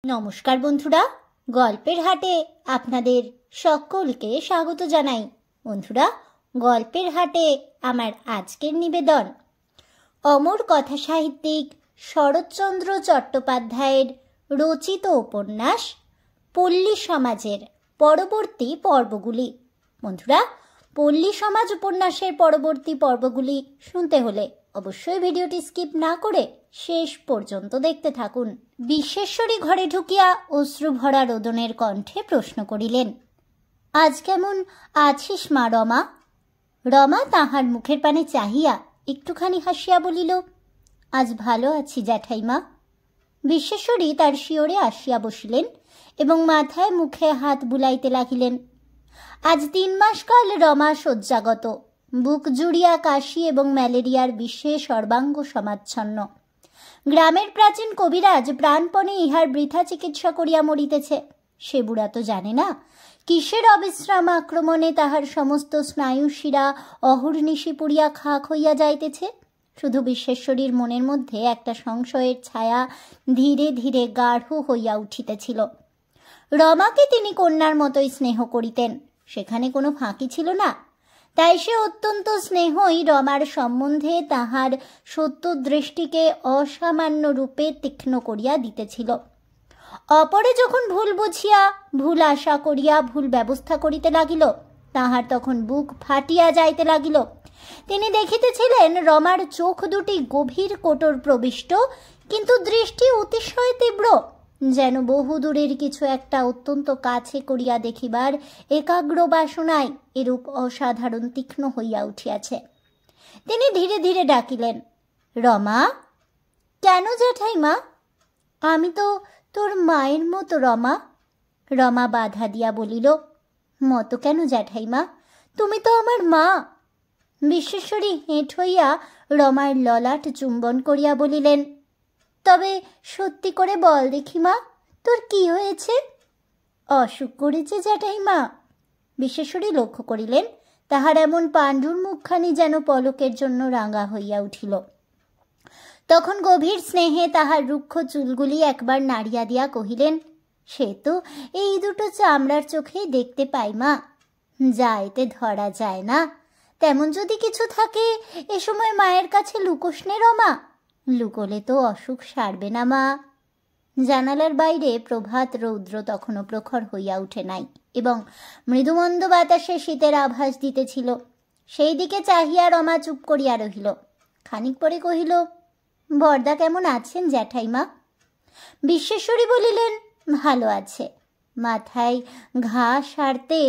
নমস্কার বন্ধুরা, গল্পের হাটে আপনাদের সকলকে স্বাগত জানাই। বন্ধুরা, গল্পের হাটে আমার আজকের নিবেদন অমর কথা সাহিত্যিক শরৎচন্দ্র চট্টোপাধ্যায়ের রচিত উপন্যাস পল্লী সমাজের পরবর্তী পর্বগুলি। বন্ধুরা, পল্লী সমাজ উপন্যাসের পরবর্তী পর্বগুলি শুনতে হলে অবশ্যই ভিডিওটি স্কিপ না করে শেষ পর্যন্ত দেখতে থাকুন। বিশ্বেশ্বরী ঘরে ঢুকিয়া অশ্রুভরা রোদনের কণ্ঠে প্রশ্ন করিলেন, আজ কেমন আছিস মা রমা? রমা তাহার মুখের পানে চাহিয়া একটুখানি হাসিয়া বলিল, আজ ভালো আছি জ্যাঠাইমা। বিশ্বেশ্বরী তার শিয়রে আসিয়া বসিলেন এবং মাথায় মুখে হাত বুলাইতে লাগিলেন। আজ 3 মাস কাল রমা শয্যাগত, বুক জুড়িয়া কাশি এবং ম্যালেরিয়ার বিষে সর্বাঙ্গ সমাচ্ছন্ন। গ্রামের প্রাচীন কবিরাজ প্রাণপণে ইহার বৃথা চিকিৎসা করিয়া মরিতেছে। সে বুড়া তো জানে না কিসের অবিশ্রাম আক্রমণে তাহার সমস্ত স্নায়ুশিরা অহর্নিশি পুড়িয়া খাক হইয়া যাইতেছে। শুধু বিশ্বেশ্বরীর মনের মধ্যে একটা সংশয়ের ছায়া ধীরে ধীরে গাঢ় হইয়া উঠিতেছিল। রমাকে তিনি কন্যার মতোই স্নেহ করিতেন, সেখানে কোনো ফাঁকি ছিল না। তাই সে অত্যন্ত স্নেহই রমার সম্বন্ধে তাহার সত্য দৃষ্টিকে অসামান্য রূপে তীক্ষ্ণ করিয়া দিতেছিল। অপরে যখন ভুল বুঝিয়া, ভুল আশা করিয়া ভুল ব্যবস্থা করিতে লাগিল, তাহার তখন বুক ফাটিয়া যাইতে লাগিল। তিনি দেখিতেছিলেন রমার চোখ দুটি গভীর কোটর প্রবিষ্ট, কিন্তু দৃষ্টি অতিশয় তীব্র, যেন বহুদূরের কিছু একটা অত্যন্ত কাছে করিয়া দেখিবার একাগ্র বাসনায় এরূপ অসাধারণ তীক্ষ্ণ হইয়া উঠিয়াছে। তিনি ধীরে ধীরে ডাকিলেন, রমা। কেন জ্যাঠাইমা? আমি তো তোর মায়ের মতো রমা। রমা বাধা দিয়া বলিল, মতো কেন জ্যাঠাইমা, তুমি তো আমার মা। বিশ্বেশ্বরী হেঁট হইয়া রমার ললাট চুম্বন করিয়া বলিলেন, তবে সত্যি করে বল দেখি মা, তোর কি হয়েছে? অসুখ করেছে জ্যাঠাইমা। বিশ্বেশ্বরী লক্ষ্য করিলেন তাহার এমন পাণ্ডুর মুখখানি যেন পলকের জন্য রাঙা হইয়া উঠিল। তখন গভীর স্নেহে তাহার রুক্ষ চুলগুলি একবার নাড়িয়া দিয়া কহিলেন, সে তো এই দুটো চামড়ার চোখেই দেখতে পাই মা, যা এতে ধরা যায় না। তেমন যদি কিছু থাকে এ সময় মায়ের কাছে লুকোস নে রমা, লুকোলে তো অসুখ সারবে না মা। জানালার বাইরে প্রভাত রৌদ্র তখনও প্রখর হইয়া উঠে নাই এবং মৃদুমন্দ বাতাসে শীতের আভাস দিতেছিল। সেই দিকে চাহিয়া রমা চুপ করিয়া রহিল। খানিক পরে কহিল, বরদা কেমন আছেন জ্যাঠাইমা? বিশ্বেশ্বরী বলিলেন, ভালো আছে। মাথায় ঘা সারতে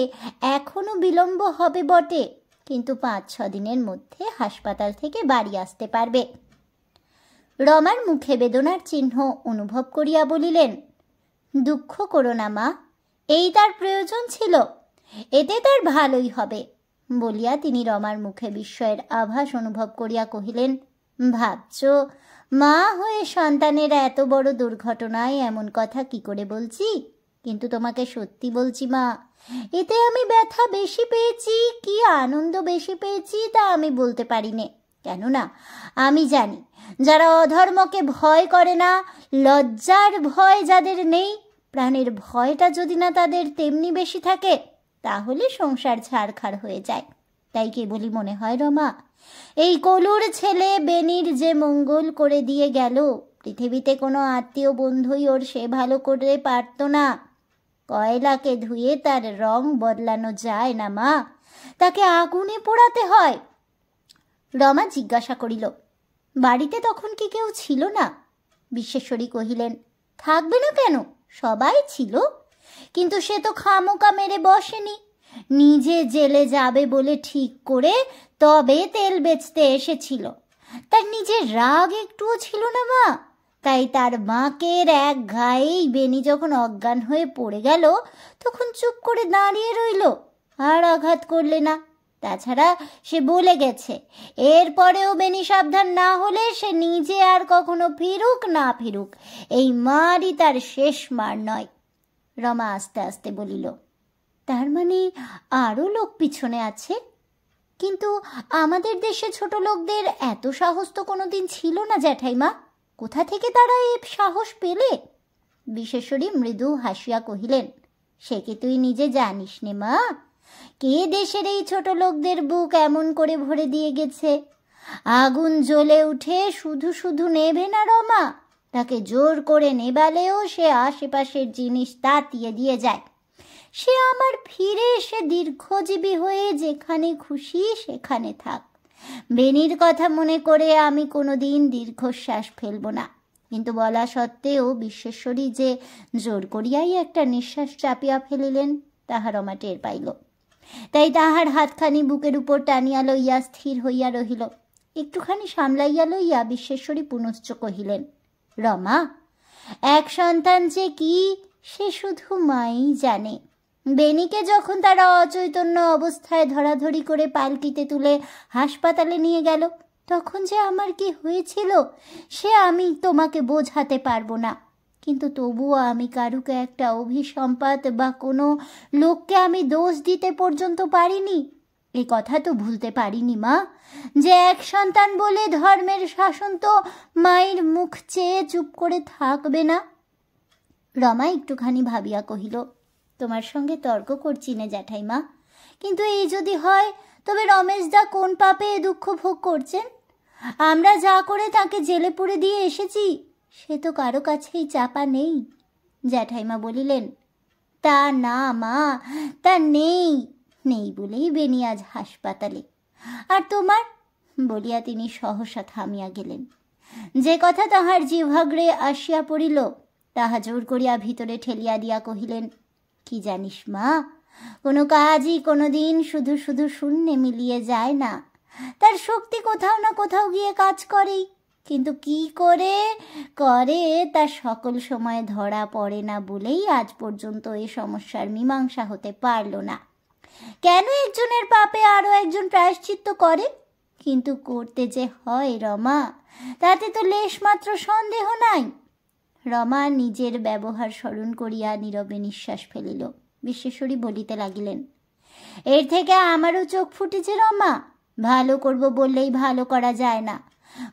এখনো বিলম্ব হবে বটে, কিন্তু 5-6 দিনের মধ্যে হাসপাতাল থেকে বাড়ি আসতে পারবে। রমার মুখে বেদনার চিহ্ন অনুভব করিয়া বলিলেন, দুঃখ করো না মা, এই তার প্রয়োজন ছিল, এতে তার ভালোই হবে। বলিয়া তিনি রমার মুখে বিস্ময়ের আভাস অনুভব করিয়া কহিলেন, ভাবছ মা হয়ে সন্তানের এত বড় দুর্ঘটনায় এমন কথা কি করে বলছি? কিন্তু তোমাকে সত্যি বলছি মা, এতে আমি ব্যথা বেশি পেয়েছি কি আনন্দ বেশি পেয়েছি তা আমি বলতে পারি নে। কেননা আমি জানি যারা অধর্মকে ভয় করে না, লজ্জার ভয় যাদের নেই, প্রাণের ভয়টা যদি না তাদের তেমনি বেশি থাকে, তাহলে সংসার ছাড়খাড় হয়ে যায়। তাই কেবলই মনে হয় রমা, এই কলুর ছেলে বেনির যে মঙ্গল করে দিয়ে গেল, পৃথিবীতে কোনো আত্মীয় বন্ধুই ওর সে ভালো করে পারত না। কয়লাকে ধুয়ে তার রং বদলানো যায় না মা, তাকে আগুনে পোড়াতে হয়। রমা জিজ্ঞাসা করিল, বাড়িতে তখন কি কেউ ছিল না? বিশ্বেশ্বরী কহিলেন, থাকবে না কেন, সবাই ছিল, কিন্তু সে তো খামোকা মেরে বসেনি। নিজে জেলে যাবে বলে ঠিক করে তবে তেল বেচতে এসেছিল। তার নিজের রাগ একটুও ছিল না মা, তাই তার বাঁকের এক ঘায়েই বেনি যখন অজ্ঞান হয়ে পড়ে গেল, তখন চুপ করে দাঁড়িয়ে রইল, আর আঘাত করলে না। তাছাড়া সে বলে গেছে, এরপরেও বেনি সাবধান না হলে সে নিজে আর কখনো ফিরুক না ফিরুক, এই মারই তার শেষ মার নয়। রমা আস্তে আস্তে বলিল, তার মানে আরও লোক পিছনে আছে? কিন্তু আমাদের দেশে ছোট লোকদের এত সাহস তো কোনোদিন ছিল না জ্যাঠাইমা, কোথা থেকে তারা এ সাহস পেলে? বিশেশ্বরী মৃদু হাসিয়া কহিলেন, সে কি তুই নিজে জানিস নে মা? কে দেশের এই ছোট লোকদের বুক এমন করে ভরে দিয়ে গেছে? আগুন জ্বলে উঠে শুধু শুধু নেবে না রমা, তাকে জোর করে নেবালেও সে আশেপাশের জিনিস তাতিয়ে দিয়ে যায়। সে আমার ফিরে এসে দীর্ঘজীবী হয়ে যেখানে খুশি সেখানে থাক। বেনির কথা মনে করে আমি কোনোদিন দীর্ঘশ্বাস ফেলব না। কিন্তু বলা সত্ত্বেও বিশ্বেশ্বরী যে জোর করিয়াই একটা নিঃশ্বাস চাপিয়া ফেলিলেন তাহা রমা টের পাইল। তাই তাহার হাতখানি বুকের উপর টানিয়া লইয়া স্থির হইয়া রহিল। একটুখানি সামলাইয়া লইয়া বিশ্বেশ্বরী পুনশ্চ কহিলেন, রমা, এক সন্তান যে কি সে শুধু মাই জানে। বেনিকে যখন তারা অচৈতন্য অবস্থায় ধরাধরি করে পালকিতে তুলে হাসপাতালে নিয়ে গেল, তখন যে আমার কি হয়েছিল সে আমি তোমাকে বোঝাতে পারবো না। কিন্তু তবুও আমি কারুকে একটা অভিসম্পাত বা কোনো লোককে আমি দোষ দিতে পর্যন্ত পারিনি। এই কথা তো ভুলতে পারিনি মা, যে এক সন্তান বলে ধর্মের শাসন তো মায়ের মুখ চেয়ে চুপ করে থাকবে না। রমা একটুখানি ভাবিয়া কহিল, তোমার সঙ্গে তর্ক করছি না জ্যাঠাইমা, কিন্তু এই যদি হয় তবে রমেশদা কোন পাপে এ দুঃখ ভোগ করছেন? আমরা যা করে তাকে জেলে পুরে দিয়ে এসেছি সে তো কারো কাছেই চাপা নেই। জ্যাঠাইমা বলিলেন, তা না মা, তা নেই নেই বলেই বেনি আজ হাসপাতালে। আর তোমার বলিয়া তিনি সহসা থামিয়া গেলেন। যে কথা তাহার জিহ্বাগ্রে আসিয়া পড়িল তাহা জোর করিয়া ভিতরে ঠেলিয়া দিয়া কহিলেন, কি জানিস মা, কোনো কাজই কোনোদিন শুধু শুধু শূন্যে মিলিয়ে যায় না। তার শক্তি কোথাও না কোথাও গিয়ে কাজ করেই, কিন্তু কি করে করে তা সকল সময় ধরা পড়ে না বলেই আজ পর্যন্ত এই সমস্যার মীমাংসা হতে পারল না। কেন একজনের পাপে আরও একজন প্রায়শ্চিত্ত করে? কিন্তু করতে যে হয় রমা, তাতে তো লেশমাত্র সন্দেহ নাই। রমা নিজের ব্যবহার স্মরণ করিয়া নীরবে নিঃশ্বাস ফেলিল। বিশ্বেশ্বরী বলিতে লাগিলেন, এর থেকে আমারও চোখ ফুটেছে রমা। ভালো করব বললেই ভালো করা যায় না।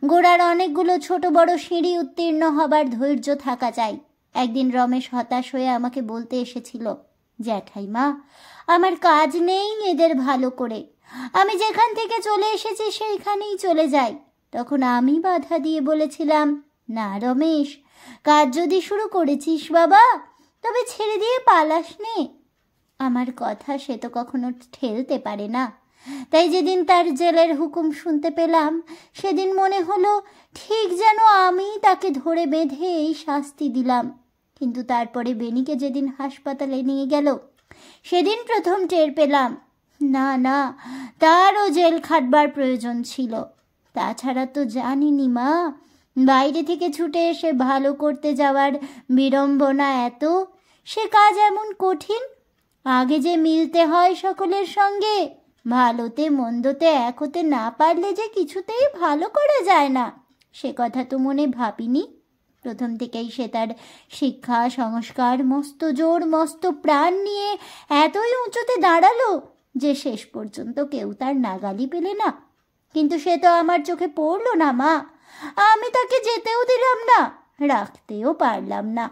গোড়ার অনেকগুলো ছোট বড় সিঁড়ি উত্তীর্ণ হবার ধৈর্য থাকা চাই। একদিন রমেশ হতাশ হয়ে আমাকে বলতে এসেছিল, জ্যাঠাইমা, আমার কাজ নেই এদের ভালো করে, আমি যেখান থেকে চলে এসেছি সেইখানেই চলে যাই। তখন আমি বাধা দিয়ে বলেছিলাম, না রমেশ, কাজ যদি শুরু করেছিস বাবা, তবে ছেড়ে দিয়ে পালাস নে। আমার কথা সে তো কখনো ঠেলতে পারে না। তাই যেদিন তার জেলের হুকুম শুনতে পেলাম সেদিন মনে হলো ঠিক যেন আমি তাকে ধরে বেঁধে এই শাস্তি দিলাম। কিন্তু তারপরে বেনিকে যেদিন হাসপাতালে নিয়ে গেল সেদিন প্রথম টের পেলাম, না না, তারও জেল খাটবার প্রয়োজন ছিল। তাছাড়া তো জানিনি মা, বাইরে থেকে ছুটে এসে ভালো করতে যাওয়ার বিড়ম্বনা এত, সে কাজ এমন কঠিন। আগে যে মিলতে হয় সকলের সঙ্গে, ভালোতে মন্দতে এক হতে না পারলে যে কিছুতেই ভালো করা যায় না, সে কথা তো মনে ভাবিনি। প্রথম থেকেই সে তার শিক্ষা সংস্কার মস্ত জোর মস্ত প্রাণ নিয়ে এতই উঁচুতে দাঁড়ালো যে শেষ পর্যন্ত কেউ তার নাগালি পেলে না। কিন্তু সে তো আমার চোখে পড়ল না মা, আমি তাকে যেতেও দিলাম না, রাখতেও পারলাম না।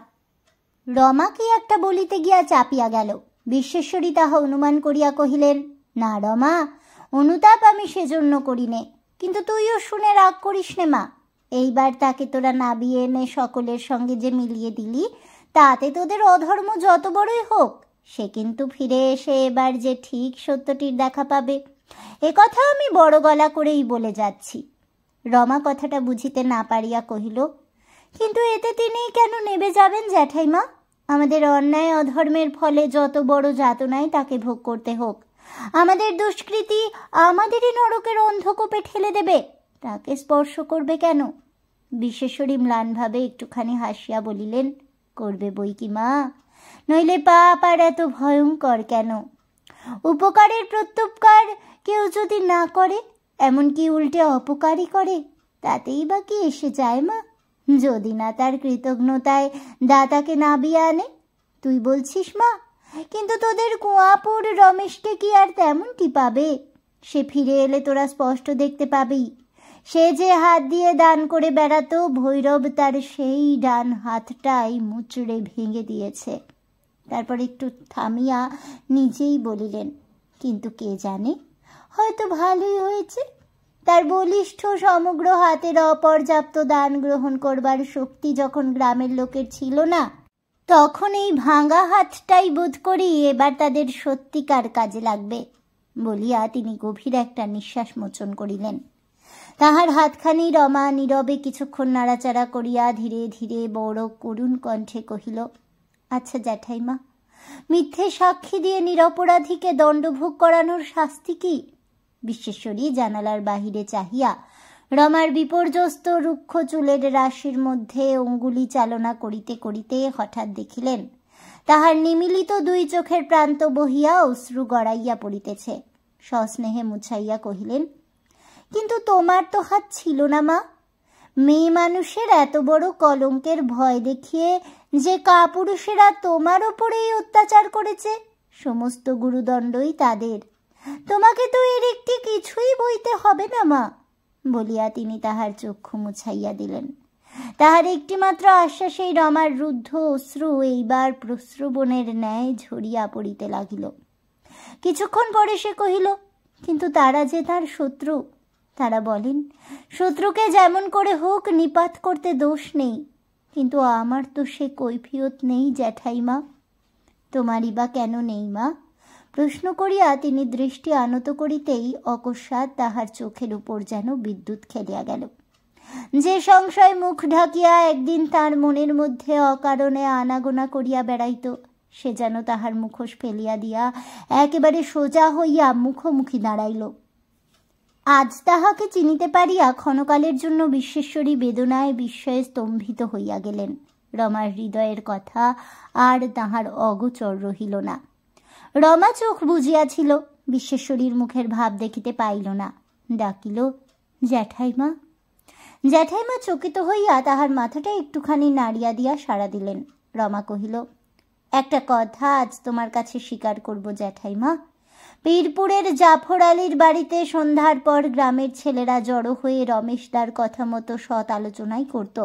রমা কি একটা বলিতে গিয়া চাপিয়া গেল। বিশ্বেশ্বরী তাহা অনুমান করিয়া কহিলেন, না রমা, অনুতাপ আমি সেজন্য করি নে, কিন্তু তুইও শুনে রাগ করিস নে মা। এইবার তাকে তোরা নাবিয়ে এনে সকলের সঙ্গে যে মিলিয়ে দিলি, তাতে তোদের অধর্ম যত বড়ই হোক, সে কিন্তু ফিরে এসে এবার যে ঠিক সত্যটির দেখা পাবে, এ কথা আমি বড় গলা করেই বলে যাচ্ছি। রমা কথাটা বুঝিতে না পারিয়া কহিল, কিন্তু এতে তিনি কেন নেবে যাবেন জ্যাঠাইমা? আমাদের অন্যায় অধর্মের ফলে যত বড় যাতনাই তাকে ভোগ করতে হোক, আমাদের দুষ্কৃতি আমাদেরই নরকের অন্ধকূপে ঠেলে দেবে, তাকে স্পর্শ করবে কেন? বিশ্বেশ্বরী ম্লানভাবে একটুখানি হাসিয়া বলিলেন, করবে বই কি মা, নইলে পাপ আর এত ভয়ঙ্কর কেন? উপকারের প্রত্যুপকার কেউ যদি না করে, এমনকি উল্টে অপকারই করে, তাতেই বা কি এসে যায় মা? যদি না তার কৃতজ্ঞতায় দাতাকে নাবিয়ে আনে। তুই বলছিস মা, কিন্তু তোদের কুয়াপুর রমেশকে কি আর তেমনটি পাবে? সে ফিরে এলে তোরা স্পষ্ট দেখতে পাবি, সে যে হাত দিয়ে দান করে বেড়াতো, ভৈরব তার সেই ডান হাতটাই মুচড়ে ভেঙে দিয়েছে। তারপর একটু থামিয়া নিজেই বলিলেন, কিন্তু কে জানে, হয়তো ভালোই হয়েছে। তার বলিষ্ঠ সমগ্র হাতের অপর্যাপ্ত দান গ্রহণ করবার শক্তি যখন গ্রামের লোকের ছিল না, তখন এই ভাঙা হাতটাই বোধ করি এবার তাদের সত্যিকার কাজে লাগবে বলিয়া তিনি গভীর একটা নিঃশ্বাস মোচন করিলেন। তাহার হাতখানি রমা নীরবে কিছুক্ষণ নাড়াচাড়া করিয়া ধীরে ধীরে বড় করুণ কণ্ঠে কহিল, আচ্ছা জ্যাঠাইমা, মিথ্যে সাক্ষী দিয়ে নিরপরাধীকে দণ্ডভোগ করানোর শাস্তি কি? বিশ্বেশ্বরী জানালার বাহিরে চাহিয়া রমার বিপর্যস্ত রুক্ষ চুলের রাশির মধ্যে অঙ্গুলি চালনা করিতে করিতে হঠাৎ দেখিলেন তাহার নিমিলিত দুই চোখের প্রান্ত বহিয়া অশ্রু গড়াইয়া পড়িতেছে। সস্নেহে মুছাইয়া কহিলেন, কিন্তু তোমার তো হাত ছিল না মা। মেয়ে মানুষের এত বড় কলঙ্কের ভয় দেখিয়ে যে কাপুরুষেরা তোমার ওপরেই অত্যাচার করেছে, সমস্ত গুরুদণ্ডই তাদের। তোমাকে তো এর একটি কিছুই বইতে হবে না মা বলিয়া তিনি তাহার চক্ষু মুছাইয়া দিলেন। তাহার একটিমাত্র আশ্বাসেই রমার রুদ্ধ অশ্রু এইবার প্রশ্রবণের ন্যায় ঝরিয়া পড়িতে লাগিল। কিছুক্ষণ পরে সে কহিল, কিন্তু তারা যে তার শত্রু। তারা বলেন, শত্রুকে যেমন করে হোক নিপাত করতে দোষ নেই, কিন্তু আমার তো সে কৈফিয়ত নেই জ্যাঠাইমা। তোমারই বা কেন নেই মা? প্রশ্ন করিয়া তিনি দৃষ্টি আনত করিতেই অকস্মাৎ তাহার চোখের উপর যেন বিদ্যুৎ খেলিয়া গেল। যে সংশয় মুখ ঢাকিয়া একদিন তার মনের মধ্যে অকারণে আনাগোনা করিয়া বেড়াইত, সে যেন তাহার মুখোশ ফেলিয়া দিয়া একেবারে সোজা হইয়া মুখোমুখি দাঁড়াইল। আজ তাহাকে চিনিতে পারিয়া ক্ষণকালের জন্য বিশ্বেশ্বরী বেদনায় বিস্ময়ে স্তম্ভিত হইয়া গেলেন। রমার হৃদয়ের কথা আর তাহার অগোচর রহিল না। রমা চোখ বুঝিয়াছিল, বিশ্বেশ্বরীর মুখের ভাব দেখিতে পাইল না। ডাকিল, জ্যাঠাইমা। জ্যাঠাইমা চকিত হইয়া তাহার মাথাটা একটুখানি নাড়িয়া দিয়া সাড়া দিলেন। রমা কহিল, একটা কথা আজ তোমার কাছে স্বীকার করব জ্যাঠাইমা। পীরপুরের জাফর আলীর বাড়িতে সন্ধ্যার পর গ্রামের ছেলেরা জড়ো হয়ে রমেশদার কথা মতো সৎ আলোচনাই করত।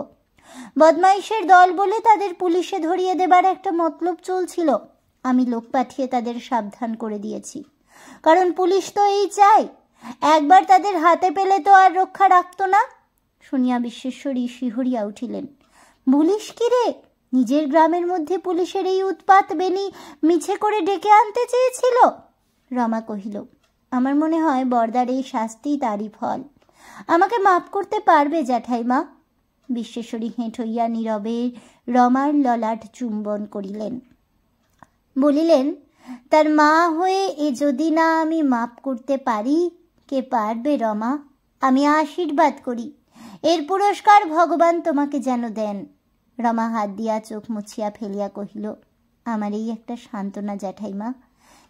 বদমাইশের দল বলে তাদের পুলিশে ধরিয়ে দেবার একটা মতলব চলছিল। আমি লোক পাঠিয়ে তাদের সাবধান করে দিয়েছি, কারণ পুলিশ তো এই চায়, একবার তাদের হাতে পেলে তো আর রক্ষা রাখত না। শুনিয়া বিশ্বেশ্বরী শিহরিয়া উঠিলেন। বলিস কি রে, নিজের গ্রামের মধ্যে পুলিশের এই উৎপাত বেনি মিছে করে ডেকে আনতে চেয়েছিল? রমা কহিল, আমার মনে হয় বরদার এই শাস্তি তারই ফল। আমাকে মাফ করতে পারবে জ্যাঠাইমা? বিশ্বেশ্বরী হেঁট হইয়া নীরবে রমার ললাট চুম্বন করিলেন। বলিলেন, তার মা হয়ে এ যদি না আমি মাপ করতে পারি, কে পারবে রমা? আমি আশীর্বাদ করি, এর পুরস্কার ভগবান তোমাকে যেন দেন। রমা হাত দিয়া চোখ মুছিয়া ফেলিয়া কহিল, আমার এই একটা সান্ত্বনা জ্যাঠাইমা।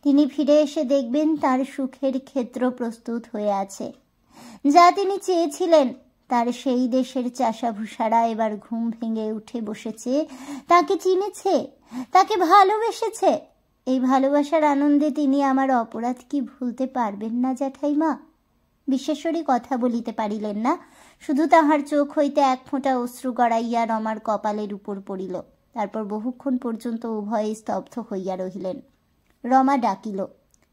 তিনি ফিরে এসে দেখবেন তার সুখের ক্ষেত্র প্রস্তুত হয়ে আছে। যা তিনি চেয়েছিলেন, তার সেই দেশের চাষাভূষারা এবার ঘুম ভেঙে উঠে বসেছে, তাকে চিনেছে, তাকে ভালোবেসেছে। এই ভালোবাসার আনন্দে তিনি আমার অপরাধ কি ভুলতে পারবেন না জ্যাঠাইমা? বিশ্বেশ্বরী কথা বলিতে পারিলেন না, শুধু তাহার চোখ হইতে এক ফোঁটা অশ্রু গড়াইয়া রমার কপালের উপর পড়িল। তারপর বহুক্ষণ পর্যন্ত উভয়ে স্তব্ধ হইয়া রহিলেন। রমা ডাকিল,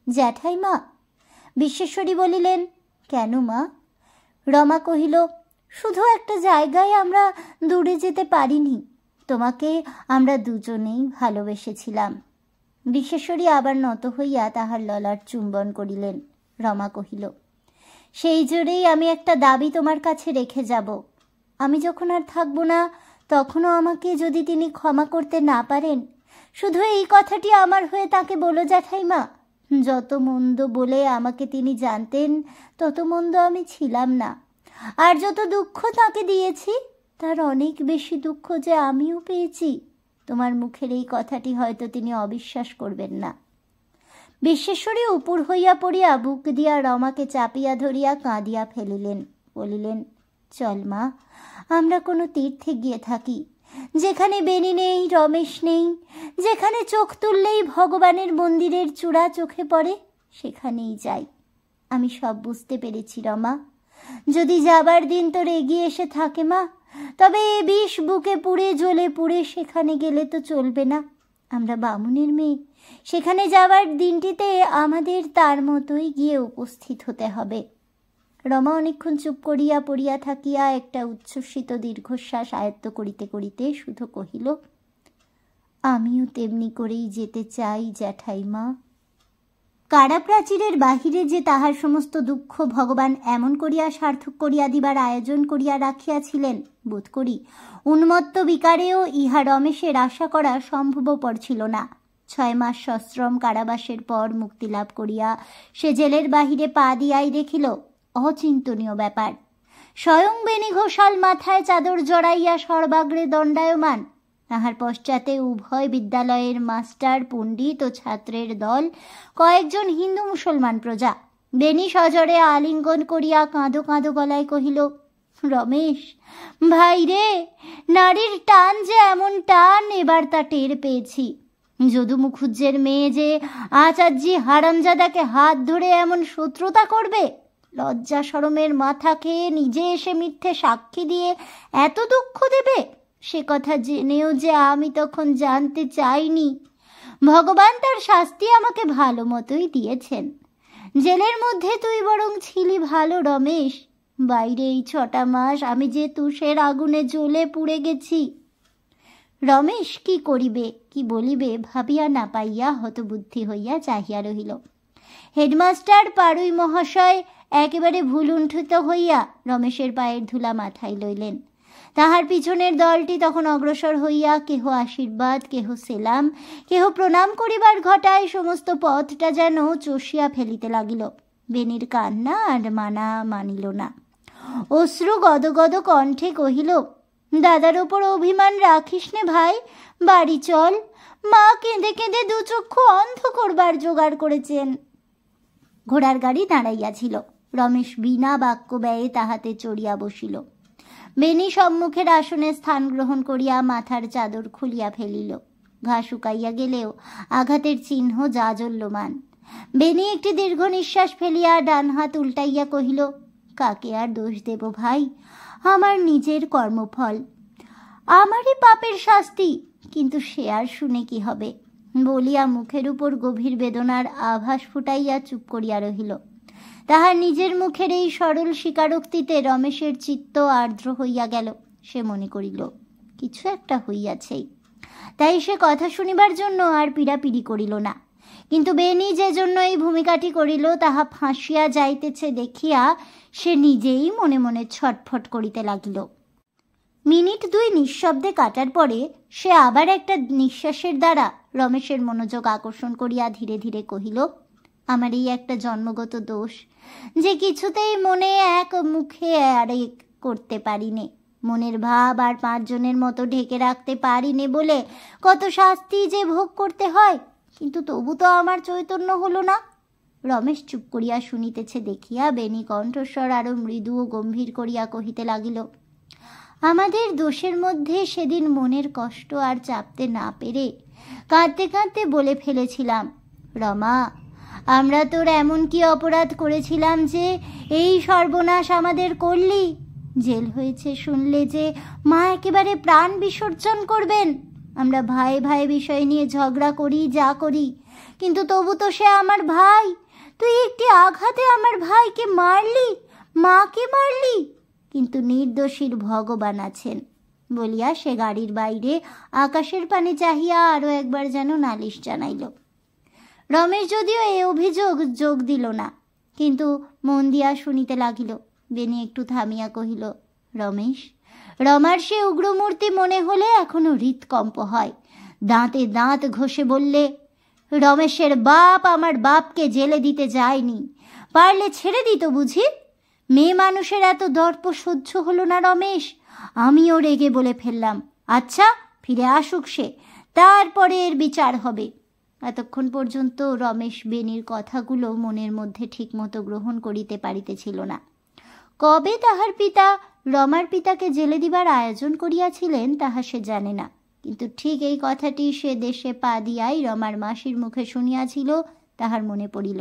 জ্যাঠাইমা। বিশ্বেশ্বরী বলিলেন, কেন মা? রমা কহিল, শুধু একটা জায়গায় আমরা দূরে যেতে পারিনি, তোমাকে আমরা দুজনেই ভালোবেসেছিলাম। বিশ্বেশ্বরী আবার নত হইয়া তাহার ললাট চুম্বন করিলেন। রমা কহিল, সেই জোরেই আমি একটা দাবি তোমার কাছে রেখে যাব। আমি যখন আর থাকব না, তখনও আমাকে যদি তিনি ক্ষমা করতে না পারেন, শুধু এই কথাটি আমার হয়ে তাকে বলো জ্যাঠাইমা। যত মন্দ বলে আমাকে তিনি জানতেন, তত মন্দ আমি ছিলাম না। আর যত দুঃখ তাকে দিয়েছি, তার অনেক বেশি দুঃখ যে আমিও পেয়েছি। তোমার মুখের এই কথাটি হয়তো তিনি অবিশ্বাস করবেন না। বিশ্বেশ্বরী উপর হইয়া পড়িয়া বুক দিয়া রমাকে চাপিয়া ধরিয়া কাঁদিয়া ফেলিলেন। বলিলেন, চল মা, আমরা কোনো তীর্থে গিয়ে থাকি, যেখানে বেনি নেই, রমেশ নেই, যেখানে চোখ তুললেই ভগবানের মন্দিরের চূড়া চোখে পড়ে, সেখানেই যাই। আমি সব বুঝতে পেরেছি রমা, যদি যাবার দিন তোর এগিয়ে এসে থাকে মা, তবে এ বিষ বুকে পুড়ে জ্বলে পুড়ে সেখানে গেলে তো চলবে না। আমরা বামুনের মেয়ে, সেখানে যাবার দিনটিতে আমাদের তার মতোই গিয়ে উপস্থিত হতে হবে। রমা অনেকক্ষণ চুপ করিয়া পড়িয়া থাকিয়া একটা উচ্ছ্বসিত দীর্ঘশ্বাস আয়ত্ত করিতে করিতে শুধু কহিল, আমিও তেমনি করেই যেতে চাই জ্যাঠাইমা। কারাপ্রাচীরের বাহিরে যে তাহার সমস্ত দুঃখ ভগবান এমন করিয়া সার্থক করিয়া দিবার আয়োজন করিয়া রাখিয়াছিলেন, বোধ করি উন্মত্ত বিকারেও ইহা রমেশের আশা করা সম্ভবপর ছিল না। 6 মাস সশ্রম কারাবাসের পর মুক্তিলাভ করিয়া সে জেলের বাহিরে পা দিয়াই দেখিল অচিন্তনীয় ব্যাপার। স্বয়ং বেণী ঘোষাল মাথায় চাদর জড়াইয়া সর্বাগ্রে দণ্ডায়মান, তাহার পশ্চাতে উভয় বিদ্যালয়ের মাস্টার, পণ্ডিত ও ছাত্রের দল, কয়েকজন হিন্দু মুসলমান প্রজা। বেণী সজরে আলিঙ্গন করিয়া কাঁদো কাঁদো গলায় কহিল, রমেশ ভাই রে, নারীর টান যে এমন টান, এবার তা টের পেয়েছি। যদু মুখুজ্জের মেয়ে যে আচার্যি হারামজাদাকে হাত ধরে এমন শত্রুতা করবে, লজ্জা শরমের মাথা খেয়ে নিজে এসে মিথ্যে সাক্ষী দিয়ে এত দুঃখ দেবে, সে কথা জেনেও যে আমি তখন জানতে চাইনি। ভগবান তার শাস্তি আমাকে ভালো মতোই দিয়েছেন। জেলের মধ্যে তুই বরং ছিলি ভালো রমেশ, বাইরে এই 6টা মাস আমি যে তুষের আগুনে জ্বলে পুড়ে গেছি। রমেশ কি করিবে কি বলিবে ভাবিয়া না পাইয়া হতবুদ্ধি হইয়া চাহিয়া রহিল। হেডমাস্টার পাড়ুই মহাশয় একেবারে ভুলুণ্ঠিত হইয়া রমেশের পায়ের ধুলা মাথায় লইলেন। তাহার পিছনের দলটি তখন অগ্রসর হইয়া কেহ আশীর্বাদ, কেহ সেলাম, কেহ প্রণাম করিবার ঘটায় সমস্ত পথটা যেন চষিয়া ফেলিতে লাগিল। বেণীর কান্না আর মানিল না। অশ্রু গদগদ কণ্ঠে কহিল, দাদার ওপর অভিমান রাখিস নে ভাই, বাড়ি চল। মা কেঁদে কেঁদে 2 চক্ষু অন্ধ করবার জোগাড় করেছেন। ঘোড়ার গাড়ি দাঁড়াইয়াছিল। রমেশ বিনা বাক্য ব্যয়ে তাহাতে চড়িয়া বসিল। বেণী সম্মুখের আসনে স্থান গ্রহণ করিয়া মাথার চাদর খুলিয়া ফেলিল। ঘা শুকাইয়া গেলেও আঘাতের চিহ্ন জাজল্যমান। বেণী একটি দীর্ঘ নিঃশ্বাস ফেলিয়া ডান হাত উল্টাইয়া কহিল, কাকে আর দোষ দেব ভাই, আমার নিজের কর্মফল, আমারই পাপের শাস্তি, কিন্তু সে আর শুনে কি হবে বলিয়া মুখের উপর গভীর বেদনার আভাস ফুটাইয়া চুপ করিয়া রহিল। তাহার নিজের মুখের এই সরল স্বীকারোক্তিতে রমেশের চিত্ত আর্দ্র হইয়া গেল। সে মনে করিল কিছু একটা হইয়াছেই, তাই সে কথা শুনিবার জন্য আর পীড়াপিড়ি করিল না। কিন্তু বেণী যে জন্য এই ভূমিকাটি করিল তাহা ফাঁসিয়া যাইতেছে দেখিয়া সে নিজেই মনে মনে ছটফট করিতে লাগিল। মিনিট 2 নিঃশব্দে কাটার পরে সে আবার একটা নিঃশ্বাসের দ্বারা রমেশের মনোযোগ আকর্ষণ করিয়া ধীরে ধীরে কহিল, আমার এই একটা জন্মগত দোষ যে কিছুতেই মনে এক মুখে আরেক করতে পারিনে। মনের ভাব আর 5 জনের মতো ঢেকে রাখতে পারিনে বলে কত শাস্তি যে ভোগ করতে হয়, কিন্তু তবু তো আমার চৈতন্য হলো না। রমেশ চুপ করিয়া শুনিতেছে দেখিয়া বেণী কণ্ঠস্বর আরো মৃদু ও গম্ভীর করিয়া কহিতে লাগিল, আমাদের দোষের মধ্যে সেদিন মনের কষ্ট আর চাপতে না পেরে কাঁদতে কাঁদতে বলে ফেলেছিলাম, রমা, আমরা তোর এমন কি অপরাধ করেছিলাম যে এই সর্বনাশ আমাদের করলি? জেল হয়েছে শুনলে যে মা একেবারে প্রাণ বিসর্জন করবেন। আমরা ভাই ভাই বিষয় নিয়ে ঝগড়া করি, যা করি, কিন্তু তবু তো সে আমার ভাই। তুই একটি আঘাতে আমার ভাইকে মারলি, মাকে মারলি, কিন্তু নির্দোষীর ভগবান আছেন বলিয়া সে গাড়ির বাইরে আকাশের পানে চাহিয়া আরো একবার যেন নালিশ জানাইল। রমেশ যদিও এ অভিযোগ যোগ দিল না, কিন্তু মন দিয়া শুনিতে লাগিল। বেণী একটু থামিয়া কহিল, রমেশ, রমার সে উগ্রমূর্তি মনে হলে এখনো হৃৎকম্প হয়। দাঁতে দাঁত ঘষে বললে, রমেশের বাপ আমার বাপকে জেলে দিতে যায়নি, পারলে ছেড়ে দিত বুঝি? মেয়ে মানুষের এত দর্প সহ্য হলো না রমেশ। আমিও রেগে বলে ফেললাম, আচ্ছা ফিরে আসুক সে, তারপরে এর বিচার হবে। এতক্ষণ পর্যন্ত রমেশ বেণীর কথাগুলো মনের মধ্যে ঠিকমতো গ্রহণ করিতে পারিতেছিল না। কবে তাহার পিতা রমার পিতাকে জেলে দিবার আয়োজন করিয়াছিলেন তাহা সে জানে না, কিন্তু ঠিক এই কথাটি সে দেশে পা দিয়াই রমার মাসির মুখে শুনিয়াছিল তাহার মনে পড়িল।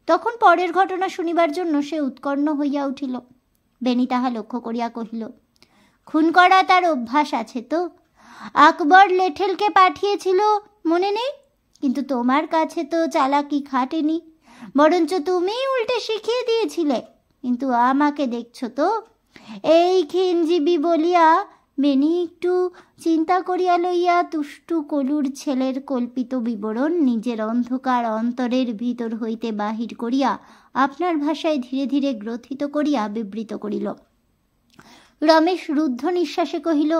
তখন পরের ঘটনা শুনিবার জন্য সে উৎকণ্ঠ হইয়া উঠিল। বেনি তাহা লক্ষ্য করিয়া কহিল, খুন করা তার অভ্যাস আছে তো? আকবর লেঠেলকে পাঠিয়েছিল মনে নেই? কিন্তু তোমার কাছে তো চালাকি খাটেনি, বরঞ্চ তুমি উল্টে শিখিয়ে দিয়েছিলে। কিন্তু আমাকে দেখছ তো, এই ক্ষীণজীবী বলিয়া বেনি একটু চিন্তা করিয়া লইয়া তুষ্টু কলুর ছেলের কল্পিত বিবরণ নিজের অন্ধকার অন্তরের ভিতর হইতে বাহির করিয়া আপনার ভাষায় ধীরে ধীরে গ্রথিত করিয়া বিবৃত করিল। রমেশ রুদ্ধ নিঃশ্বাসে কহিল,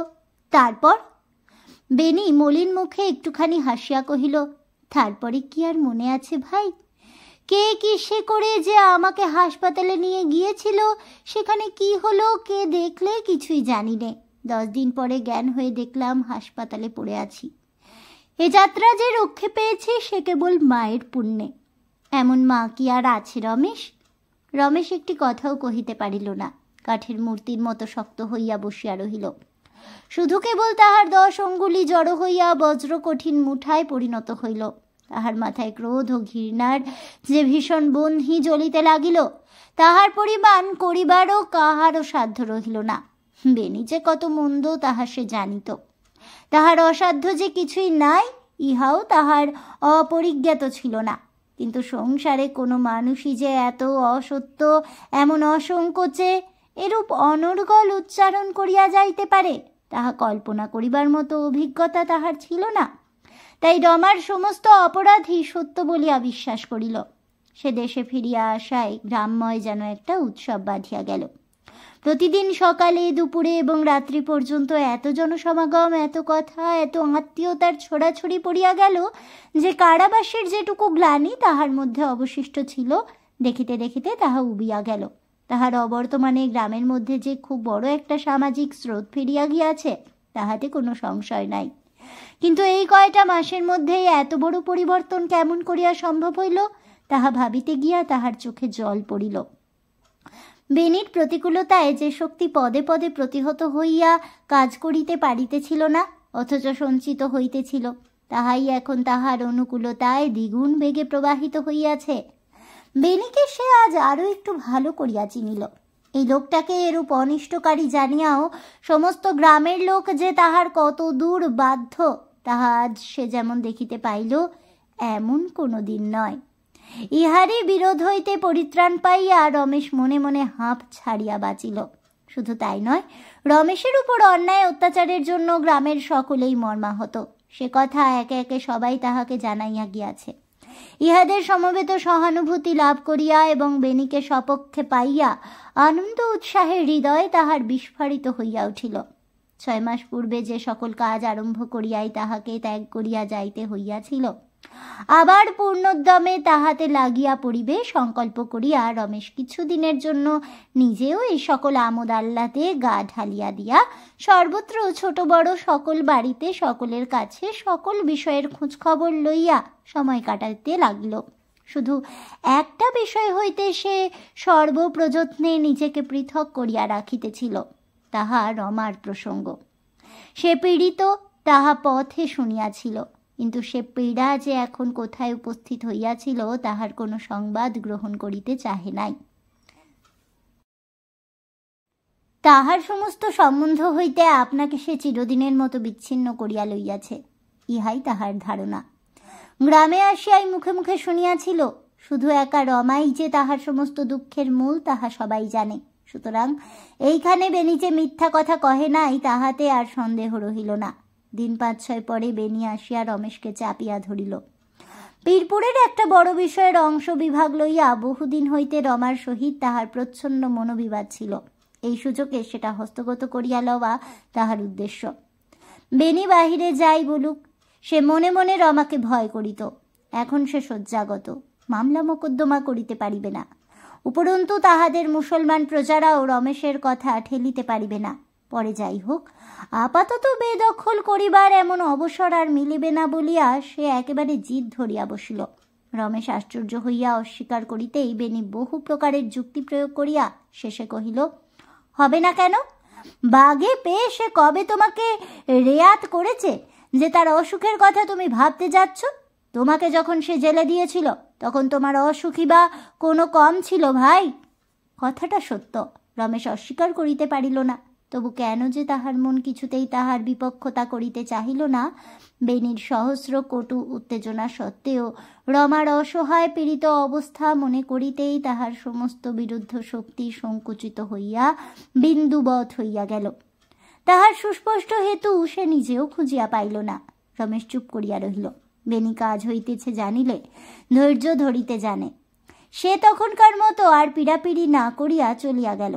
তারপর? বেনি মলিন মুখে একটুখানি হাসিয়া কহিল, তারপরে কি আর মনে আছে ভাই? কে কিসে করে যে আমাকে হাসপাতালে নিয়ে গিয়েছিল, সেখানে কি হলো, কে দেখলে কিছুই জানি নে। 10 দিন পরে জ্ঞান হয়ে দেখলাম হাসপাতালে পড়ে আছি। এ যাত্রা যে রক্ষে পেয়েছি সে কেবল মায়ের পুণ্যে। এমন মা কি আর আছে রমেশ? রমেশ একটি কথাও কহিতে পারিল না, কাঠের মূর্তির মতো শক্ত হইয়া বসিয়া রহিল। শুধু কেবল তাহার 10 অঙ্গুলি জড়ো হইয়া বজ্র কঠিন মুঠায় পরিণত হইল। তাহার মাথায় ক্রোধ ও ঘৃণার যে ভীষণ বহ্নি জ্বলিতে লাগিল, তাহার পরিমাণ করিবারও কাহারও সাধ্য রহিল না। বেনি যে কত মন্দ তাহা সে জানিত, তাহার অসাধ্য যে কিছুই নাই ইহাও তাহার অপরিজ্ঞাত ছিল না। কিন্তু সংসারে কোনো মানুষই যে এত অসত্য, এমন অসংকোচে এরূপ অনর্গল উচ্চারণ করিয়া যাইতে পারে, তাহা কল্পনা করিবার মতো অভিজ্ঞতা তাহার ছিল না। তাই রমার সমস্ত অপরাধী সত্য বলিয়া বিশ্বাস করিল। সে দেশে ফিরিয়া আসায় গ্রামময় যেন একটা উৎসব বাঁধিয়া গেল। প্রতিদিন সকালে, দুপুরে এবং রাত্রি পর্যন্ত এত জনসমাগম, এত কথা, এত আত্মীয়তার ছোড়াছড়ি পড়িয়া গেল যে কারাবাসের যেটুকু গ্লানি তাহার মধ্যে অবশিষ্ট ছিল, দেখিতে দেখিতে তাহা উবিয়া গেল। তাহার অবর্তমানে গ্রামের মধ্যে যে খুব বড় একটা সামাজিক স্রোত ফিরিয়া গিয়াছে তাহাতে কোনো সংশয় নাই। কিন্তু এই কয়টা মাসের মধ্যেই এত বড় পরিবর্তন কেমন করিয়া সম্ভব হইল, তাহা ভাবিতে গিয়া তাহার চোখে জল পড়িল। বেনির প্রতিকূলতায় যে শক্তি পদে পদে প্রতিহত হইয়া কাজ করিতে পারিতেছিল না, অথচ সঞ্চিত হইতেছিল, তাহাই এখন তাহার অনুকূলতায় দ্বিগুণ বেগে প্রবাহিত হইয়াছে। বেনিকে সে আজ আরও একটু ভালো করিয়া চিনিল। এই লোকটাকে এরূপ অনিষ্টকারী জানিয়াও সমস্ত গ্রামের লোক যে তাহার কত দূর বাধ্য, তাহা আজ সে যেমন দেখিতে পাইল, এমন কোনো দিন নয়। ইহারই বিরোধ হইতে পরিত্রাণ পাইয়া রমেশ মনে মনে হাঁপ ছাড়িয়া বাঁচিল। শুধু তাই নয়, রমেশের উপর অন্যায় অত্যাচারের জন্য গ্রামের সকলেই মর্মাহত, সে কথা একে একে সবাই তাহাকে জানাইয়া গিয়াছে। ইহাদের সমবেত সহানুভূতি লাভ করিয়া এবং বেনিকে সপক্ষে পাইয়া আনন্দ উৎসাহের হৃদয় তাহার বিস্ফারিত হইয়া উঠিল। 6 মাস পূর্বে যে সকল কাজ আরম্ভ করিয়াই তাহাকে ত্যাগ করিয়া যাইতে হইয়াছিল, আবার পূর্ণোদ্যমে তাহাতে লাগিয়া পড়িবে সংকল্প করিয়া রমেশ কিছুদিনের জন্য নিজেও এই সকল আমোদ আহ্লাদে গা ঢালিয়া দিয়া সর্বত্র ছোট বড় সকল বাড়িতে সকলের কাছে সকল বিষয়ের খোঁজখবর লইয়া সময় কাটাইতে লাগিল। শুধু একটা বিষয় হইতে সে সর্বপ্রযত্নে নিজেকে পৃথক করিয়া রাখিতেছিল, তাহা রমার প্রসঙ্গ। সে পীড়িত তাহা পথে শুনিয়াছিল, কিন্তু সে পীড়া যে এখন কোথায় উপস্থিত হইয়াছিল তাহার কোনো সংবাদ গ্রহণ করিতে চাহে নাই। তাহার সমস্ত সম্বন্ধ হইতে আপনাকে সে চিরদিনের মতো বিচ্ছিন্ন করিয়া লইয়াছে, ইহাই তাহার ধারণা। গ্রামে আসিয়াই মুখে মুখে শুনিয়াছিল, শুধু একা রমাই যে তাহার সমস্ত দুঃখের মূল তাহা সবাই জানে। সুতরাং এইখানে বেনি যে মিথ্যা কথা কহে নাই তাহাতে আর সন্দেহ রহিল না। দিন 5-6 পরে বেনি আসিয়া রমেশকে চাপিয়া ধরিল। বীরপুরের একটা বড় বিষয়ের অংশ বিভাগ লইয়া বহুদিন হইতে রমার সহিত তাহার প্রচ্ছন্ন মনোবিবাদ ছিল। এই সুযোগে সেটা হস্তগত করিয়া লওয়া তাহার উদ্দেশ্য। বেনি বাহিরে যাই বলুক, সে মনে মনে রমাকে ভয় করিত। এখন সে শয্যাগত, মামলা মোকদ্দমা করিতে পারিবে না। উপরন্তু তাহাদের মুসলমান প্রজারাও রমেশের কথা ঠেলিতে পারিবে না। পরে যাই হোক, আপাতত বেদখল করিবার এমন অবসর আর মিলিবে না বলিয়া সে একেবারে জিদ ধরিয়া বসিল। রমেশ আশ্চর্য হইয়া অস্বীকার করিতেই বেনি বহু প্রকারের যুক্তি প্রয়োগ করিয়া শেষে কহিল, হবে না কেন? বাগে পেয়ে সে কবে তোমাকে রেয়াত করেছে যে তার অসুখের কথা তুমি ভাবতে যাচ্ছ? তোমাকে যখন সে জেলে দিয়েছিল তখন তোমার অসুখী বা কোনো কম ছিল ভাই? কথাটা সত্য, রমেশ অস্বীকার করিতে পারিল না। তবু কেন যে তাহার মন কিছুতেই তাহার বিপক্ষতা করিতে চাহিল না, বেণীর সহস্র কটু উত্তেজনা সত্ত্বেও রমার অসহায় পীড়িত অবস্থা মনে করিতেই তাহার সমস্ত বিরুদ্ধ শক্তি সংকুচিত হইয়া বিন্দুবৎ হইয়া গেল। তাহার সুস্পষ্ট হেতু সে নিজেও খুঁজিয়া পাইল না। রমেশ চুপ করিয়া রহিল। বেণী কাজ হইতেছে জানিলে ধৈর্য ধরিতে জানে। সে তখনকার মতো আর পীড়াপিড়ি না করিয়া চলিয়া গেল।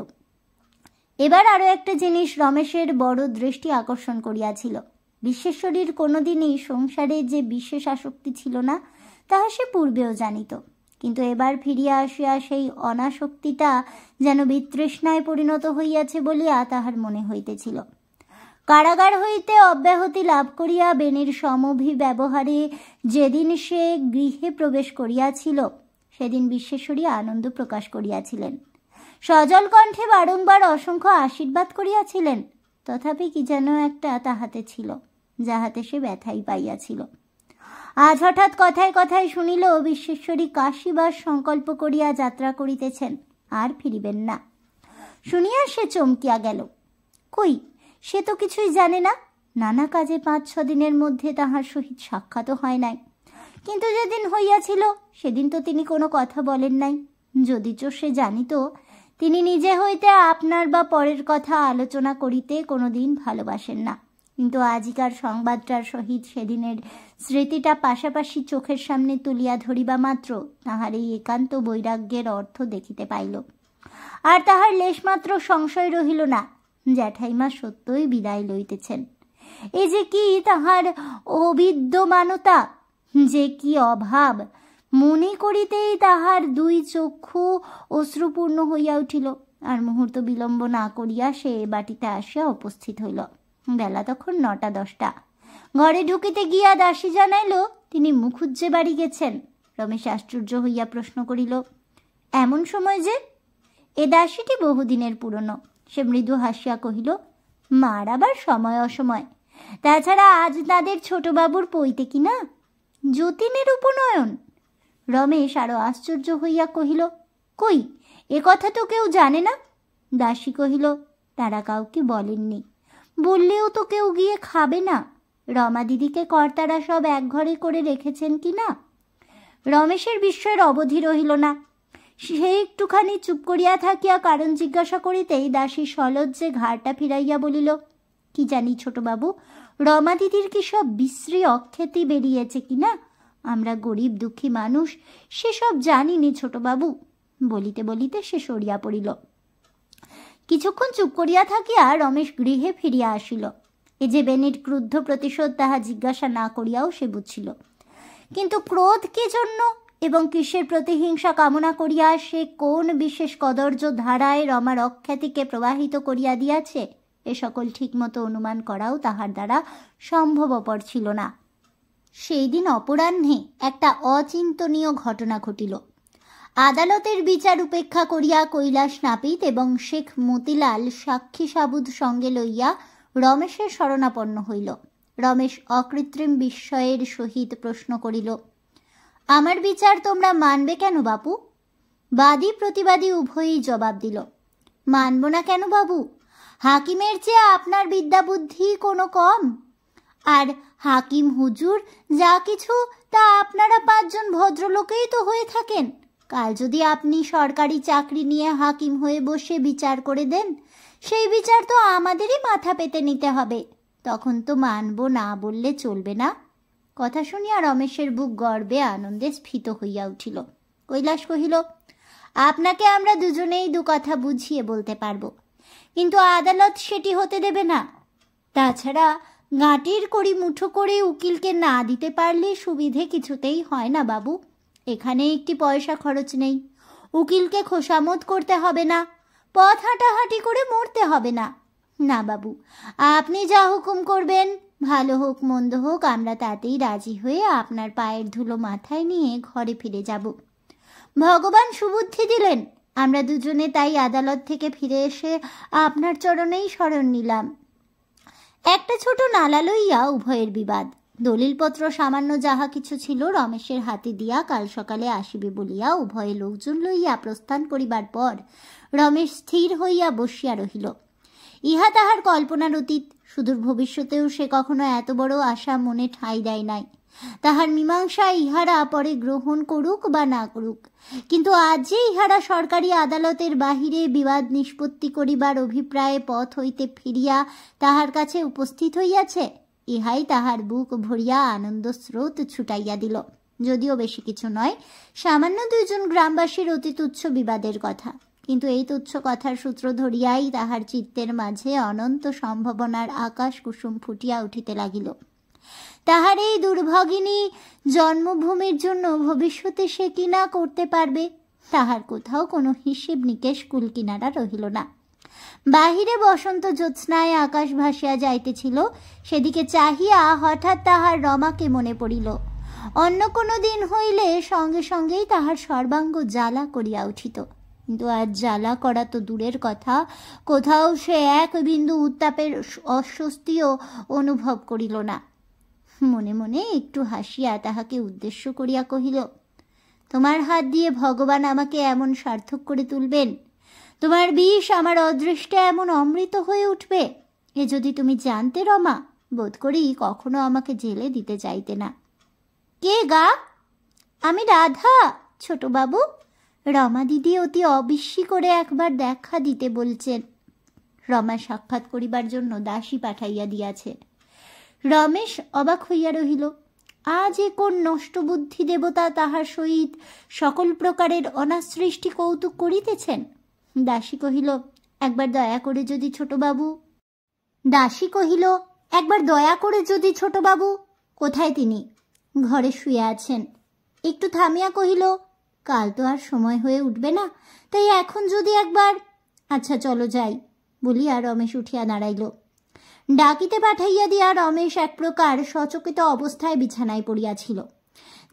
এবার আরও একটা জিনিস রমেশের বড় দৃষ্টি আকর্ষণ করিয়াছিল। বিশ্বেশ্বরীর কোনোদিনই সংসারে যে বিশেষ আসক্তি ছিল না, তাহা সে পূর্বেও জানিত। কিন্তু এবার ফিরিয়া আসিয়া সেই অনাসক্তিটা যেন বিতৃষ্ণায় পরিণত হইয়াছে বলিয়া তাহার মনে হইতেছিল। কারাগার হইতে অব্যাহতি লাভ করিয়া বেণীর সমভিব্যবহারে যেদিন সে গৃহে প্রবেশ করিয়াছিল, সেদিন বিশ্বেশ্বরী আনন্দ প্রকাশ করিয়াছিলেন। সজল কণ্ঠে বারংবার অসংখ্য আশীর্বাদ করিয়াছিলেন। তথাপি কি যেন একটা তাহাতে ছিল, যাহাতে সে ব্যথাই পাইয়াছিল। আজ হঠাৎ কথায় কথায় শুনিল বিশ্বেশ্বরী কাশীবাস সংকল্প করিয়া যাত্রা করিতেছেন, আর ফিরিবেন না। শুনিয়া সে চমকিয়া গেল। কই, সে তো কিছুই জানে না। নানা কাজে 5-6 দিনের মধ্যে তাহার সহিত সাক্ষাৎও হয় নাই। কিন্তু যেদিন হইয়াছিল সেদিন তো তিনি কোনো কথা বলেন নাই। যদিচ সে জানিত তিনি নিজে হইতে আপনার বা পরের কথা আলোচনা করিতে কোনোদিন ভালোবাসেন না, কিন্তু আজিকার সংবাদটার সহিত সেদিনের স্মৃতিটা পাশাপাশি চোখের সামনে তুলিয়া ধরিবা মাত্র তাহার এই একান্ত বৈরাগ্যের অর্থ দেখিতে পাইল। আর তাহার লেশমাত্র সংশয় রহিল না, জ্যাঠাইমা সত্যই বিদায় লইতেছেন। এ যে কি তাহার অবিদ্যমানতা, যে কি অভাব, মনে করিতেই তাহার 2 চক্ষু অশ্রুপূর্ণ হইয়া উঠিল। আর মুহূর্ত বিলম্ব না করিয়া সে বাটিতে আসিয়া উপস্থিত হইল। বেলা তখন 9টা-10টা। ঘরে ঢুকিতে গিয়া দাসী জানাইল তিনি মুখুজ্জে বাড়ি গেছেন। রমেশ আশ্চর্য হইয়া প্রশ্ন করিল, এমন সময় যে? এ দাসীটি বহুদিনের পুরনো। সে মৃদু হাসিয়া কহিল, মার আবার সময় অসময়। তাছাড়া আজ তাদের ছোটবাবুর পৈতে কিনা যতীনের উপনয়ন। রমেশ আরো আশ্চর্য হইয়া কহিল, কই, এ কথা তো কেউ জানে না। দাসী কহিল, তারা কাউকে বলেননি। বললেও তো কেউ গিয়ে খাবে না। রমা দিদিকে কর্তারা সব এক ঘরে করে রেখেছেন কি না। রমেশের বিস্ময়ের অবধি রহিল না। সে একটুখানি চুপ করিয়া থাকিয়া কারণ জিজ্ঞাসা করিতেই দাসী সলজ্জে ঘাড়টা ফিরাইয়া বলিল, কি জানি ছোটবাবু, রমা দিদির কি সব বিশ্রী অখ্যাতি বেরিয়েছে কিনা। আমরা গরিব দুঃখী মানুষ, সেসব জানিনি ছোটবাবু। বলিতে বলিতে সে সরিয়া পড়িল। কিছুক্ষণ চুপ করিয়া থাকিয়া রমেশ গৃহে ফিরিয়া আসিল। এ যে বেণীর ক্রুদ্ধ প্রতিশোধ তাহা জিজ্ঞাসা না করিয়াও সে বুঝিল। কিন্তু ক্রোধ কি জন্য এবং কিসের প্রতিহিংসা কামনা করিয়া সে কোন বিশেষ কদর্য ধারায় রমার অখ্যাতিকে প্রবাহিত করিয়া দিয়াছে, এ সকল ঠিকমতো অনুমান করাও তাহার দ্বারা সম্ভবপর ছিল না। সেই দিন অপরাহ্নে একটা অচিন্তনীয় ঘটনা ঘটিল। আদালতের বিচার উপেক্ষা করিয়া কৈলাস নাপিত এবং শেখ মতিলাল সাক্ষী সাবুদ সঙ্গে লইয়া রমেশের শরণাপন্ন হইল। রমেশ অকৃত্রিম বিস্ময়ের সহিত প্রশ্ন করিল, আমার বিচার তোমরা মানবে কেন বাপু? বাদী প্রতিবাদী উভয়ই জবাব দিল, মানব না কেন বাবু? হাকিমের চেয়ে আপনার বিদ্যা বুদ্ধি কোনো কম? আর হাকিম হুজুর যা কিছু তা আপনারা 5 জন ভদ্রলোকেই তো হয়ে থাকেন। কাল যদি আপনি সরকারি চাকরি নিয়ে হাকিম হয়ে বসে বিচার করে দেন, সেই বিচার তো আমাদেরই মাথা পেতে নিতে হবে। তখন তো মানব না বললে চলবে না। কথা শুনিয়া রমেশের বুক গর্বে আনন্দে স্ফীত হইয়া উঠিল। কৈলাস কহিল, আপনাকে আমরা দুজনেই 2 কথা বুঝিয়ে বলতে পারব, কিন্তু আদালত সেটি হতে দেবে না। তাছাড়া গাঁটির কড়ি মুঠো করে উকিলকে না দিতে পারলে সুবিধে কিছুতেই হয় না বাবু। এখানে একটি পয়সা খরচ নেই, উকিলকে খোসামত করতে হবে না, পথ হাঁটাহাঁটি করে মরতে হবে না। না বাবু, আপনি যা হুকুম করবেন, ভালো হোক মন্দ হোক, আমরা তাতেই রাজি হয়ে আপনার পায়ের ধুলো মাথায় নিয়ে ঘরে ফিরে যাব। ভগবান সুবুদ্ধি দিলেন, আমরা দুজনে তাই আদালত থেকে ফিরে এসে আপনার চরণেই শরণ নিলাম। একটা ছোট নালা লইয়া উভয়ের বিবাদ। দলিলপত্র সামান্য যাহা কিছু ছিল রমেশের হাতে দিয়া কাল সকালে আসিবে বলিয়া উভয়ে লোকজন লইয়া প্রস্থান করিবার পর রমেশ স্থির হইয়া বসিয়া রহিল। ইহা তাহার কল্পনার অতীত। সুদূর ভবিষ্যতেও সে কখনো এত বড় আশা মনে ঠাঁই দেয় নাই। তাহার মীমাংসা ইহারা পরে গ্রহণ করুক বা না করুক, কিন্তু আজ যে ইহারা সরকারি আদালতের বাহিরে বিবাদ নিষ্পত্তি করিবার অভিপ্রায়ে পথ হইতে ফিরিয়া তাহার কাছে উপস্থিত হইয়াছে, ইহাই তাহার বুক ভরিয়া আনন্দ স্রোত ছুটাইয়া দিল। যদিও বেশি কিছু নয়, সামান্য দুইজন গ্রামবাসীর অতি তুচ্ছ বিবাদের কথা, কিন্তু এই তুচ্ছ কথার সূত্র ধরিয়াই তাহার চিত্তের মাঝে অনন্ত সম্ভাবনার আকাশ কুসুম ফুটিয়া উঠিতে লাগিল। তাহার এই দুর্ভাগিনী জন্মভূমির জন্য ভবিষ্যতে সে কি না করতে পারবে, তাহার কোথাও কোনো হিসেব নিকেশ কুল কিনারা রহিল না। বাহিরে বসন্ত জ্যোৎস্নায় আকাশ ভাসিয়া যাইতেছিল, সেদিকে চাহিয়া হঠাৎ তাহার রমাকে মনে পড়িল। অন্য কোনো দিন হইলে সঙ্গে সঙ্গেই তাহার সর্বাঙ্গ জ্বালা করিয়া উঠিত, কিন্তু আজ জ্বালা করা তো দূরের কথা, কোথাও সে এক বিন্দু উত্তাপের অস্বস্তিও অনুভব করিল না। মনে মনে একটু হাসিয়া তাহাকে উদ্দেশ্য করিয়া কহিল, তোমার হাত দিয়ে ভগবান আমাকে এমন সার্থক করে তুলবেন, তোমার বিষ আমার অদৃষ্টে এমন অমৃত হয়ে উঠবে, এ যদি তুমি জানতে রমা, বোধ করি কখনো আমাকে জেলে দিতে চাইতে না। কে গা? আমি রাধা, ছোটবাবু। রমা দিদি অতি অবিশ্বাসী করে একবার দেখা দিতে বলছেন। রমা সাক্ষাৎ করিবার জন্য দাসী পাঠাইয়া দিয়াছে। রমেশ অবাক হইয়া রহিল। আজ এ কোন নষ্টবুদ্ধি দেবতা তাহার সহিত সকল প্রকারের অনাসৃষ্টি কৌতুক করিতেছেন? দাসী কহিল, একবার দয়া করে যদি ছোটবাবু। দাসী কহিল, একবার দয়া করে যদি ছোটবাবু। কোথায় তিনি? ঘরে শুয়ে আছেন। একটু থামিয়া কহিল, কাল তো আর সময় হয়ে উঠবে না, তাই এখন যদি একবার। আচ্ছা চলো যাই, বলিয়া রমেশ উঠিয়া দাঁড়াইল। ডাকিতে পাঠাইয়া দিয়া রমেশ এক প্রকার সচকিত অবস্থায় বিছানায় পড়িয়াছিল।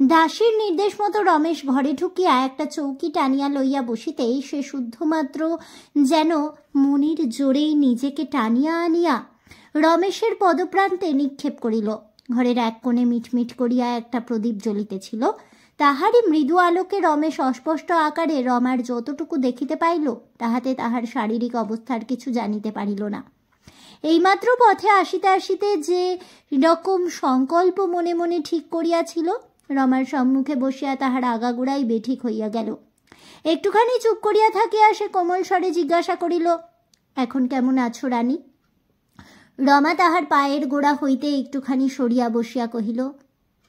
দাসীর নির্দেশ মতো রমেশ ঘরে ঢুকিয়া একটা চৌকি টানিয়া লইয়া বসিতেই সে শুদ্ধমাত্র যেন মনির জোরেই নিজেকে টানিয়া আনিয়া রমেশের পদপ্রান্তে নিক্ষেপ করিল। ঘরের এক কোণে মিটমিট করিয়া একটা প্রদীপ জ্বলিতেছিল, তাহারই মৃদু আলোকে রমেশ অস্পষ্ট আকারে রমার যতটুকু দেখিতে পাইল, তাহাতে তাহার শারীরিক অবস্থার কিছু জানিতে পারিল না। এইমাত্র পথে আসিতে আসিতে যে রকম সংকল্প মনে মনে ঠিক করিয়াছিল, রমার সম্মুখে বসিয়া তাহার আগাগোড়াই বেঠিক হইয়া গেল। একটুখানি চুপ করিয়া থাকিয়া সে কোমল স্বরে জিজ্ঞাসা করিল, এখন কেমন আছো রানী? রমা তাহার পায়ের গোড়া হইতে একটুখানি সরিয়া বসিয়া কহিল,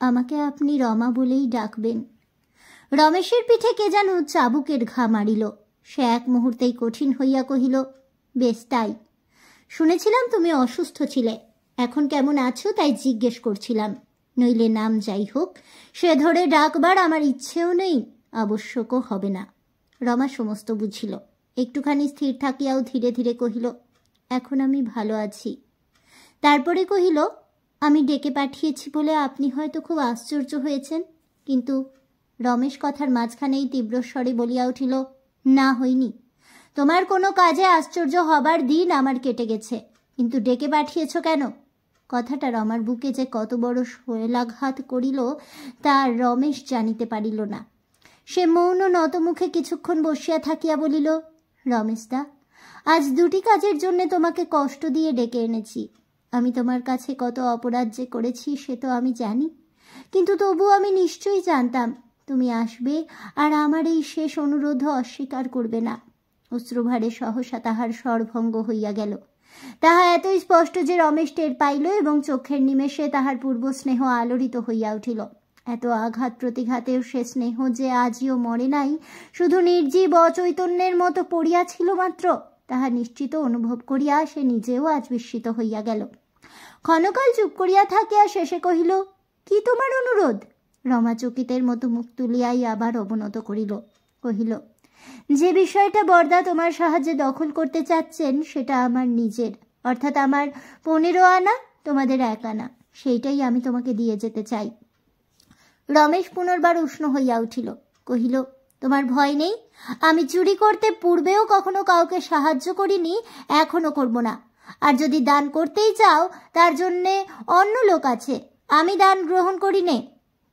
আমাকে আপনি রমা বলেই ডাকবেন। রমেশের পিঠে কে যেন চাবুকের ঘা মারিল। সে এক মুহূর্তেই কঠিন হইয়া কহিল, বেশ তাই। শুনেছিলাম তুমি অসুস্থ ছিলে, এখন কেমন আছো তাই জিজ্ঞেস করছিলাম। নইলে নাম যাই হোক, সে ধরে ডাকবার আমার ইচ্ছেও নেই, আবশ্যকও হবে না। রমা সমস্ত বুঝিল। একটুখানি স্থির থাকিয়াও ধীরে ধীরে কহিল, এখন আমি ভালো আছি। তারপরে কহিল, আমি ডেকে পাঠিয়েছি বলে আপনি হয়তো খুব আশ্চর্য হয়েছেন, কিন্তু রমেশ কথার মাঝখানেই তীব্র স্বরে বলিয়া উঠিল, না হইনি। তোমার কোনো কাজে আশ্চর্য হবার দিন আমার কেটে গেছে, কিন্তু ডেকে পাঠিয়েছ কেন? কথাটা রমার বুকে যে কত বড় শৈলাঘাত করিল তা রমেশ জানিতে পারিল না। সে মৌন নতমুখে কিছুক্ষণ বসিয়া থাকিয়া বলিল, রমেশদা, আজ দুটি কাজের জন্যে তোমাকে কষ্ট দিয়ে ডেকে এনেছি। আমি তোমার কাছে কত অপরাধ যে করেছি সে তো আমি জানি, কিন্তু তবু আমি নিশ্চয়ই জানতাম তুমি আসবে আর আমার এই শেষ অনুরোধ অস্বীকার করবে না। অশ্রুভারে সহসা তাহার স্বরভঙ্গ হইয়া গেল। তাহা এতই স্পষ্ট যে রমেশ টের পাইল এবং চোখের নিমেষে তাহার পূর্ব স্নেহ আলোড়িত হইয়া উঠিল। এত আঘাত প্রতিঘাতেও সে স্নেহ যে আজিও মরে নাই, শুধু নির্জীব অচৈতন্যের মতো পড়িয়াছিল মাত্র, তাহা নিশ্চিত অনুভব করিয়া সে নিজেও আজ বিস্মিত হইয়া গেল। ক্ষণকাল চুপ করিয়া থাকিয়া শেষে কহিল, কি তোমার অনুরোধ? রমা চকিতের মতো মুখ তুলিয়াই আবার অবনত করিল। কহিল, যে বিষয়টা বরদা তোমার সাহায্যে দখল করতে চাচ্ছেন সেটা আমার নিজের, অর্থাৎ আমার 15 আনা, তোমাদের 1 আনা, সেইটাই আমি তোমাকে দিয়ে যেতে চাই। রমেশ পুনর্বার উষ্ণ হইয়া উঠিল। কহিল, তোমার ভয় নেই? আমি চুরি করতে পূর্বেও কখনো কাউকে সাহায্য করিনি, এখনো করব না। আর যদি দান করতেই চাও তার জন্যে অন্য লোক আছে, আমি দান গ্রহণ করি নে।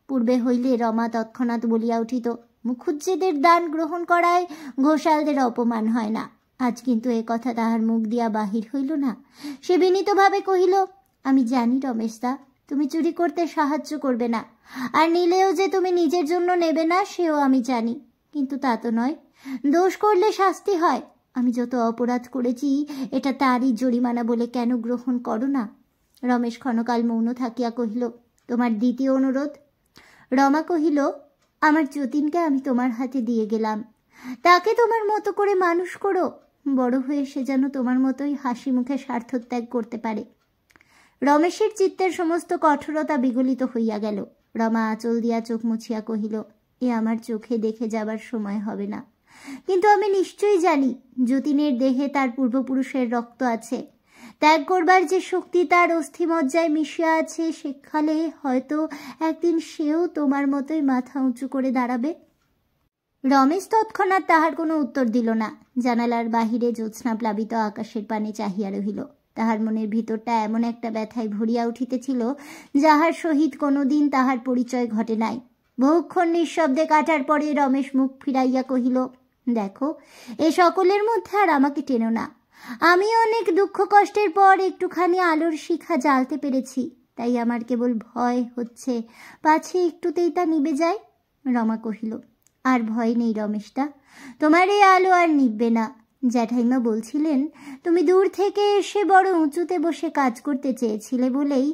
পূর্বে হইলে রমা তৎক্ষণাৎ বলিয়া উঠিত, মুখুজ্জেদের দান গ্রহণ করায় ঘোষালদের অপমান হয় না। আজ কিন্তু এ কথা তাহার মুখ দিয়া বাহির হইল না। সে বিনীতভাবে কহিল, আমি জানি রমেশদা, তুমি চুরি করতে সাহায্য করবে না, আর নিলেও যে তুমি নিজের জন্য নেবে না সেও আমি জানি, কিন্তু তা তো নয়। দোষ করলে শাস্তি হয়। আমি যত অপরাধ করেছি এটা তারই জরিমানা বলে কেন গ্রহণ করো না? রমেশ ক্ষণকাল মৌন থাকিয়া কহিল, তোমার দ্বিতীয় অনুরোধ? রমা কহিল, আমার যতীনকে আমি তোমার হাতে দিয়ে গেলাম, তাকে তোমার মতো করে মানুষ করো, বড় হয়ে সে যেন তোমার মতোই হাসি মুখে স্বার্থত্যাগ করতে পারে। রমেশের চিত্তের সমস্ত কঠোরতা বিগলিত হইয়া গেল। রমা আঁচল দিয়া চোখ মুছিয়া কহিল, এ আমার চোখে দেখে যাবার সময় হবে না, কিন্তু আমি নিশ্চয়ই জানি যতীনের দেহে তার পূর্বপুরুষের রক্ত আছে। ত্যাগ করবার যে শক্তি তার অস্থিমজ্জায় মিশিয়া আছে, সেখানে হয়তো একদিন সেও তোমার মতোই মাথা উঁচু করে দাঁড়াবে। রমেশ তৎক্ষণাৎ তাহার কোনো উত্তর দিল না। জানালার বাহিরে জ্যোৎস্না প্লাবিত আকাশের পানে চাহিয়া রহিল। তাহার মনের ভিতরটা এমন একটা ব্যথায় ভরিয়া উঠিতেছিল, যাহার সহিত কোনোদিন তাহার পরিচয় ঘটে নাই। বহুক্ষণ নিঃশব্দে কাটার পরে রমেশ মুখ ফিরাইয়া কহিল, দেখো, এ সকলের মধ্যে আর আমাকে টেনো না। আমি অনেক দুঃখ কষ্টের পর একটুখানি আলোর শিখা জ্বালতে পেরেছি, তাই আমার কেবল ভয় হচ্ছে পাছে একটুতেই তা নিবে যায়। রমা কহিল, আর ভয় নেই রমেশদা, তোমার এই আলো আর নিববে না। জ্যাঠাইমা বলছিলেন তুমি দূর থেকে এসে বড় উঁচুতে বসে কাজ করতে চেয়েছিলে বলেই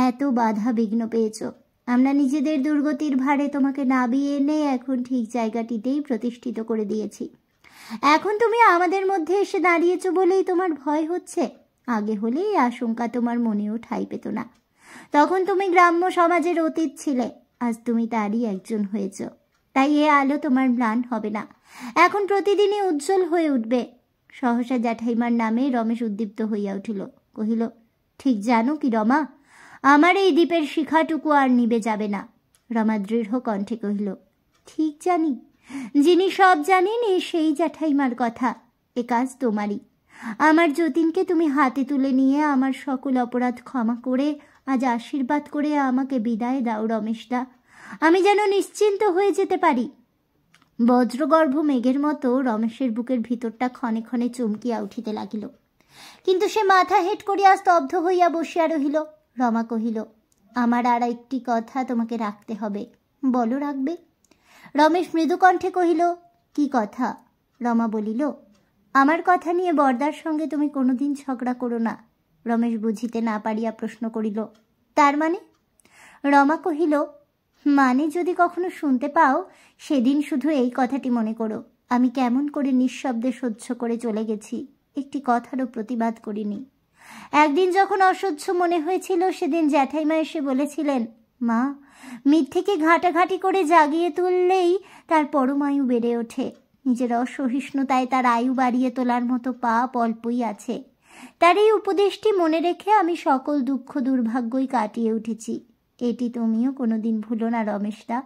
এত বাধা বিঘ্ন পেয়েছ। আমরা নিজেদের দুর্গতির ভারে তোমাকে নাবিয়ে এনে এখন ঠিক জায়গাটিতেই প্রতিষ্ঠিত করে দিয়েছি। এখন তুমি আমাদের মধ্যে এসে দাঁড়িয়েছ বলেই তোমার ভয় হচ্ছে। আগে হলে এই আশঙ্কা তোমার মনেও ঠাঁই পেত না। তখন তুমি গ্রাম্য সমাজের অতীত ছিলে, আজ তুমি তারই একজন হয়েছ। তাই এ আলো তোমার ম্লান হবে না, এখন প্রতিদিনই উজ্জ্বল হয়ে উঠবে। সহসা জ্যাঠাইমার নামে রমেশ উদ্দীপ্ত হইয়া উঠিল। কহিল, ঠিক জানো কি রমা, আমার এই দ্বীপের শিখাটুকু আর নিবে যাবে না। রমা দৃঢ় কণ্ঠে কহিল, ঠিক জানি, যিনি সব জানেন সেই জ্যাঠাইমার কথা। এ কাজ তোমারই। আমার যতীনকে তুমি হাতে তুলে নিয়ে আমার সকল অপরাধ ক্ষমা করে আজ আশীর্বাদ করে আমাকে বিদায় দাও রমেশদা, আমি যেন নিশ্চিন্ত হয়ে যেতে পারি। বজ্রগর্ভ মেঘের মতো রমেশের বুকের ভিতরটা ক্ষণে ক্ষণে চমকিয়া উঠিতে লাগিল, কিন্তু সে মাথা হেঁট করিয়া স্তব্ধ হইয়া বসিয়া রহিল। রমা কহিল, আমার আর একটি কথা তোমাকে রাখতে হবে, বলো রাখবে? রমেশ মৃদু কণ্ঠে কহিল, কি কথা? রমা বলিল, আমার কথা নিয়ে বরদার সঙ্গে তুমি কোনোদিন ঝগড়া করো না। রমেশ বুঝিতে না পারিয়া প্রশ্ন করিল, তার মানে? রমা কহিল, মানে যদি কখনো শুনতে পাও, সেদিন শুধু এই কথাটি মনে করো, আমি কেমন করে নিঃশব্দে সহ্য করে চলে গেছি, একটি কথারও প্রতিবাদ করিনি। একদিন যখন অসহ্য মনে হয়েছিল, সেদিন জ্যাঠাইমা এসে বলেছিলেন, মা, মিথ্যেকে ঘাটাঘাটি করে জাগিয়ে তুললেই তার পরমায়ু বেড়ে ওঠে। নিজের অসহিষ্ণুতায় তার আয়ু বাড়িয়ে তোলার মতো পাপ অল্পই আছে। তার এই উপদেশটি মনে রেখে আমি সকল দুঃখ দুর্ভাগ্যই কাটিয়ে উঠেছি। এটি তুমিও কোনোদিন ভুলো না রমেশদা।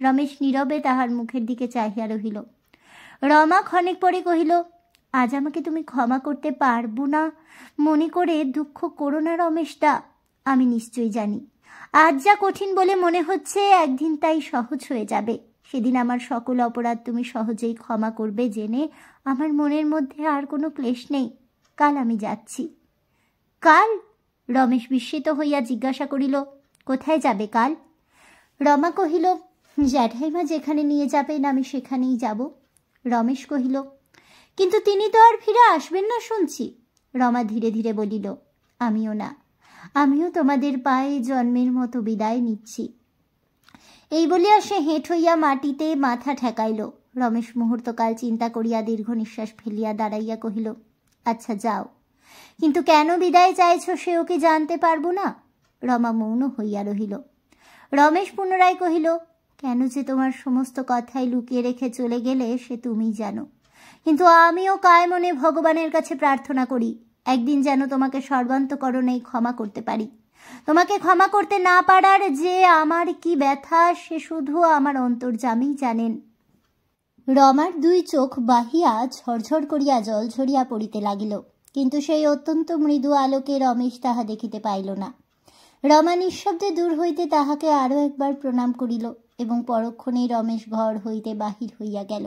রমেশ নীরবে তাহার মুখের দিকে চাহিয়া রহিল। রমা ক্ষণেক পরে কহিল, আজ আমাকে তুমি ক্ষমা করতে পারবো না মনে করে দুঃখ করো না রমেশদা। আমি নিশ্চয়ই জানি আজ যা কঠিন বলে মনে হচ্ছে, একদিন তাই সহজ হয়ে যাবে। সেদিন আমার সকল অপরাধ তুমি সহজেই ক্ষমা করবে জেনে আমার মনের মধ্যে আর কোনো ক্লেশ নেই। কাল আমি যাচ্ছি। কাল? রমেশ বিস্মিত হইয়া জিজ্ঞাসা করিল, কোথায় যাবে কাল? রমা কহিল, জ্যাঠাইমা যেখানে নিয়ে যাবেন আমি সেখানেই যাব। রমেশ কহিল, কিন্তু তিনি তো আর ফিরে আসবেন না শুনছি। রমা ধীরে ধীরে বলিল, আমিও না, আমিও তোমাদের পায়ে জন্মের মতো বিদায় নিচ্ছি। এই বলিয়া সে হেঁট হইয়া মাটিতে মাথা ঠেকাইল। রমেশ মুহূর্তকাল চিন্তা করিয়া দীর্ঘ নিঃশ্বাস ফেলিয়া দাঁড়াইয়া কহিল, আচ্ছা যাও, কিন্তু কেন বিদায় চাইছ সেও কি জানতে পারবো না? রমা মৌন হইয়া রহিল। রমেশ পুনরায় কহিল, কেন যে তোমার সমস্ত কথাই লুকিয়ে রেখে চলে গেলে সে তুমিই জানো, কিন্তু আমিও কায় মনে ভগবানের কাছে প্রার্থনা করি একদিন যেন তোমাকে সর্বান্তকরণেই ক্ষমা করতে পারি। তোমাকে ক্ষমা করতে না পারার যে আমার কি ব্যথা সে শুধু আমার অন্তর্যামীই জানেন। রমার দুই চোখ বাহিয়া ঝরঝর করিয়া জল ঝরিয়া পড়িতে লাগিল, কিন্তু সেই অত্যন্ত মৃদু আলোকে রমেশ তাহা দেখিতে পাইল না। রমা নিঃশব্দে দূর হইতে তাহাকে আরও একবার প্রণাম করিল এবং পরক্ষণেই রমেশ ঘর হইতে বাহির হইয়া গেল।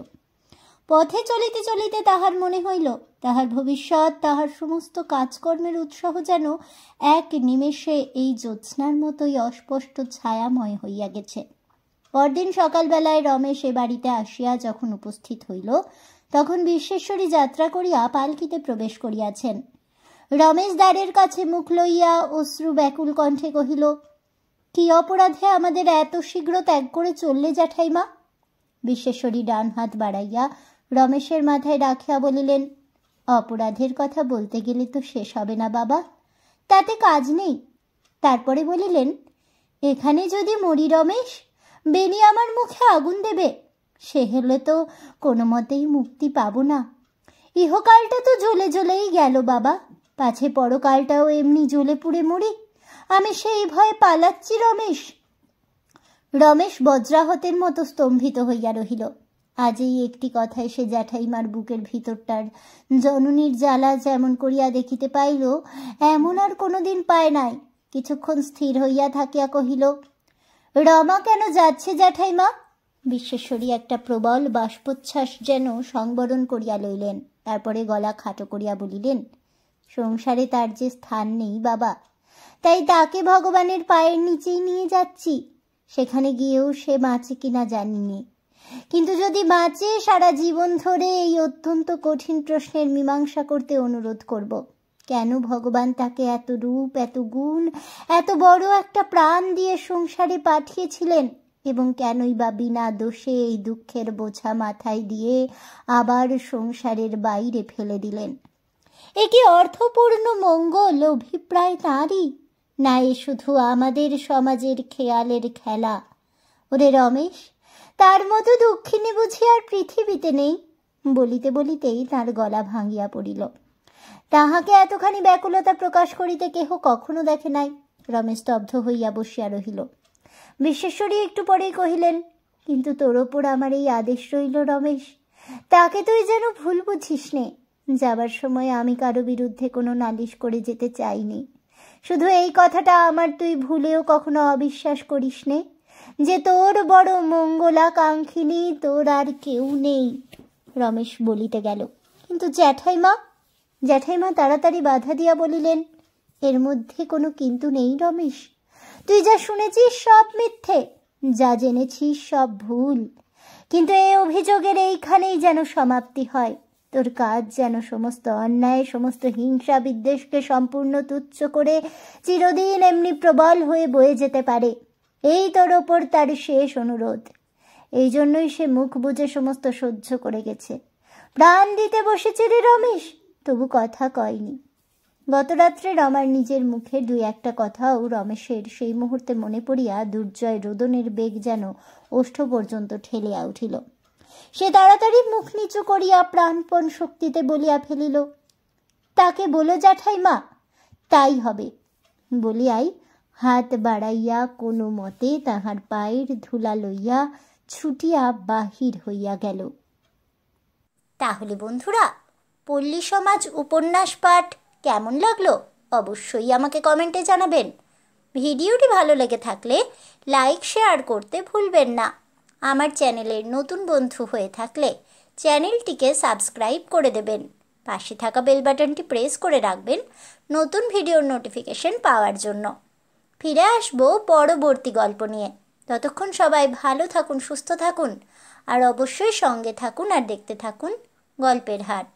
পথে চলিতে চলিতে তাহার মনে হইল তাহার ভবিষ্যৎ, তাহার সমস্ত কাজকর্মের উৎসাহ যেন এক নিমেষে এই জ্যোৎস্নার মতোই অস্পষ্ট ছায়াময় হইয়া গেছে। পরদিন সকালবেলায় রমেশ এ বাড়িতে আসিয়া যখন উপস্থিত হইল, তখন বিশ্বেশ্বরী যাত্রা করিয়া পালকিতে প্রবেশ করিয়াছেন। রমেশ দ্বারের কাছে মুখ লইয়া অশ্রু ব্যাকুল কণ্ঠে কহিল, কি অপরাধে আমাদের এত শীঘ্র ত্যাগ করে চললে জ্যাঠাইমা? বিশ্বেশ্বরী ডান হাত বাড়াইয়া রমেশের মাথায় রাখিয়া বলিলেন, অপরাধের কথা বলতে গেলে তো শেষ হবে না বাবা, তাতে কাজ নেই। তারপরে বলিলেন, এখানে যদি মরি রমেশ, বেনি আমার মুখে আগুন দেবে, সে হলে তো কোনো মতেই মুক্তি পাব না। ইহকালটা তো জ্বলে জ্বলেই গেল বাবা, পাছে পরকালটাও এমনি জ্বলে পুড়ে মরি, আমি সেই ভয়ে পালাচ্ছি রমেশ। রমেশ বজ্রাহতের মতো স্তম্ভিত হইয়া রহিল। আজ এই একটি কথায় সে জ্যাঠাইমার বুকের ভিতরটার জননীর জ্বালা যেমন করিয়া দেখিতে পাইল, এমন আর কোনোদিন পায় নাই। কিছুক্ষণ স্থির হইয়া থাকিয়া কহিল, রমা কেন যাচ্ছে জ্যাঠাইমা? বিশ্বেশ্বরী একটা প্রবল বাষ্পোচ্ছ্বাস যেন সংবরণ করিয়া লইলেন। তারপরে গলা খাটো করিয়া বলিলেন, সংসারে তার যে স্থান নেই বাবা, তাই তাকে ভগবানের পায়ের নিচেই নিয়ে যাচ্ছি। সেখানে গিয়েও সে বাঁচে কিনা জানিনি, কিন্তু যদি বাঁচে, সারা জীবন ধরে এই অত্যন্ত কঠিন প্রশ্নের মীমাংসা করতে অনুরোধ করব। কেন ভগবান তাকে এত রূপ, এত গুণ, এত বড় একটা প্রাণ দিয়ে সংসারে পাঠিয়েছিলেন, এবং কেনই বা বিনা দোষে এই দুঃখের বোঝা মাথায় দিয়ে আবার সংসারের বাইরে ফেলে দিলেন? এ কি অর্থপূর্ণ মঙ্গল অভিপ্রায় তাঁরই, না এ শুধু আমাদের সমাজের খেয়ালের খেলা? ওরে রমেশ, তার মতো দুঃখিনী বুঝি আর পৃথিবীতে নেই? বলিতে বলিতেই তার গলা ভাঙিয়া পড়িল। তাহাকে এতখানি ব্যাকুলতা প্রকাশ করিতে কেহ কখনো দেখে নাই। রমেশ স্তব্ধ হইয়া বসিয়া রহিল। বিশ্বেশ্বরী একটু পরেই কহিলেন, কিন্তু তোর ওপর আমার এই আদেশ রইল রমেশ, তাকে তুই যেন ভুল বুঝিস নে। যাবার সময় আমি কারো বিরুদ্ধে কোনো নালিশ করে যেতে চাইনি। শুধু এই কথাটা আমার তুই ভুলেও কখনো অবিশ্বাস করিস নে, যে তোর বড় মঙ্গলাকাঙ্ক্ষিনী তোর আর কেউ নেই। রমেশ বলিতে গেল, কিন্তু জ্যাঠাইমা। জ্যাঠাইমা তাড়াতাড়ি বাধা দিয়া বলিলেন, এর মধ্যে কোনো কিন্তু নেই রমেশ। তুই যা শুনেছিস সব মিথ্যে, যা জেনেছিস সব ভুল, কিন্তু এই অভিযোগের এইখানেই যেন সমাপ্তি হয়। তোর কাজ যেন সমস্ত অন্যায়, সমস্ত হিংসা বিদ্বেষকে সম্পূর্ণ তুচ্ছ করে চিরদিন এমনি প্রবল হয়ে বয়ে যেতে পারে, এই তোর ওপর তার শেষ অনুরোধ। এই জন্যই সে মুখ বুজে সমস্ত সহ্য করে গেছে। প্রাণ দিতে বসেছে রে রমেশ, তবু কথা কয়নি। গতরাত্রে রমার নিজের মুখে দুই একটা কথাও রমেশের সেই মুহূর্তে মনে পড়িয়া দুর্জয় রোদনের বেগ যেন ওষ্ঠ পর্যন্ত ঠেলিয়া উঠিল। সে তাড়াতাড়ি মুখ নিচু করিয়া প্রাণপণ শক্তিতে বলিয়া ফেলিল, তাকে বলো জ্যাঠাইমা, তাই হবে। বলিয়াই হাত বাড়াইয়া কোনো মতে তাহার পায়ের ধুলা লইয়া ছুটিয়া বাহির হইয়া গেল। তাহলে বন্ধুরা, পল্লী সমাজ উপন্যাস পাঠ কেমন লাগলো অবশ্যই আমাকে কমেন্টে জানাবেন। ভিডিওটি ভালো লেগে থাকলে লাইক শেয়ার করতে ভুলবেন না। আমার চ্যানেলের নতুন বন্ধু হয়ে থাকলে চ্যানেলটিকে সাবস্ক্রাইব করে দেবেন। পাশে থাকা বেল বাটনটি প্রেস করে রাখবেন নতুন ভিডিওর নোটিফিকেশন পাওয়ার জন্য। ফিরে আসবো পরবর্তী গল্প নিয়ে। ততক্ষণ সবাই ভালো থাকুন, সুস্থ থাকুন, আর অবশ্যই সঙ্গে থাকুন আর দেখতে থাকুন গল্পের হাট।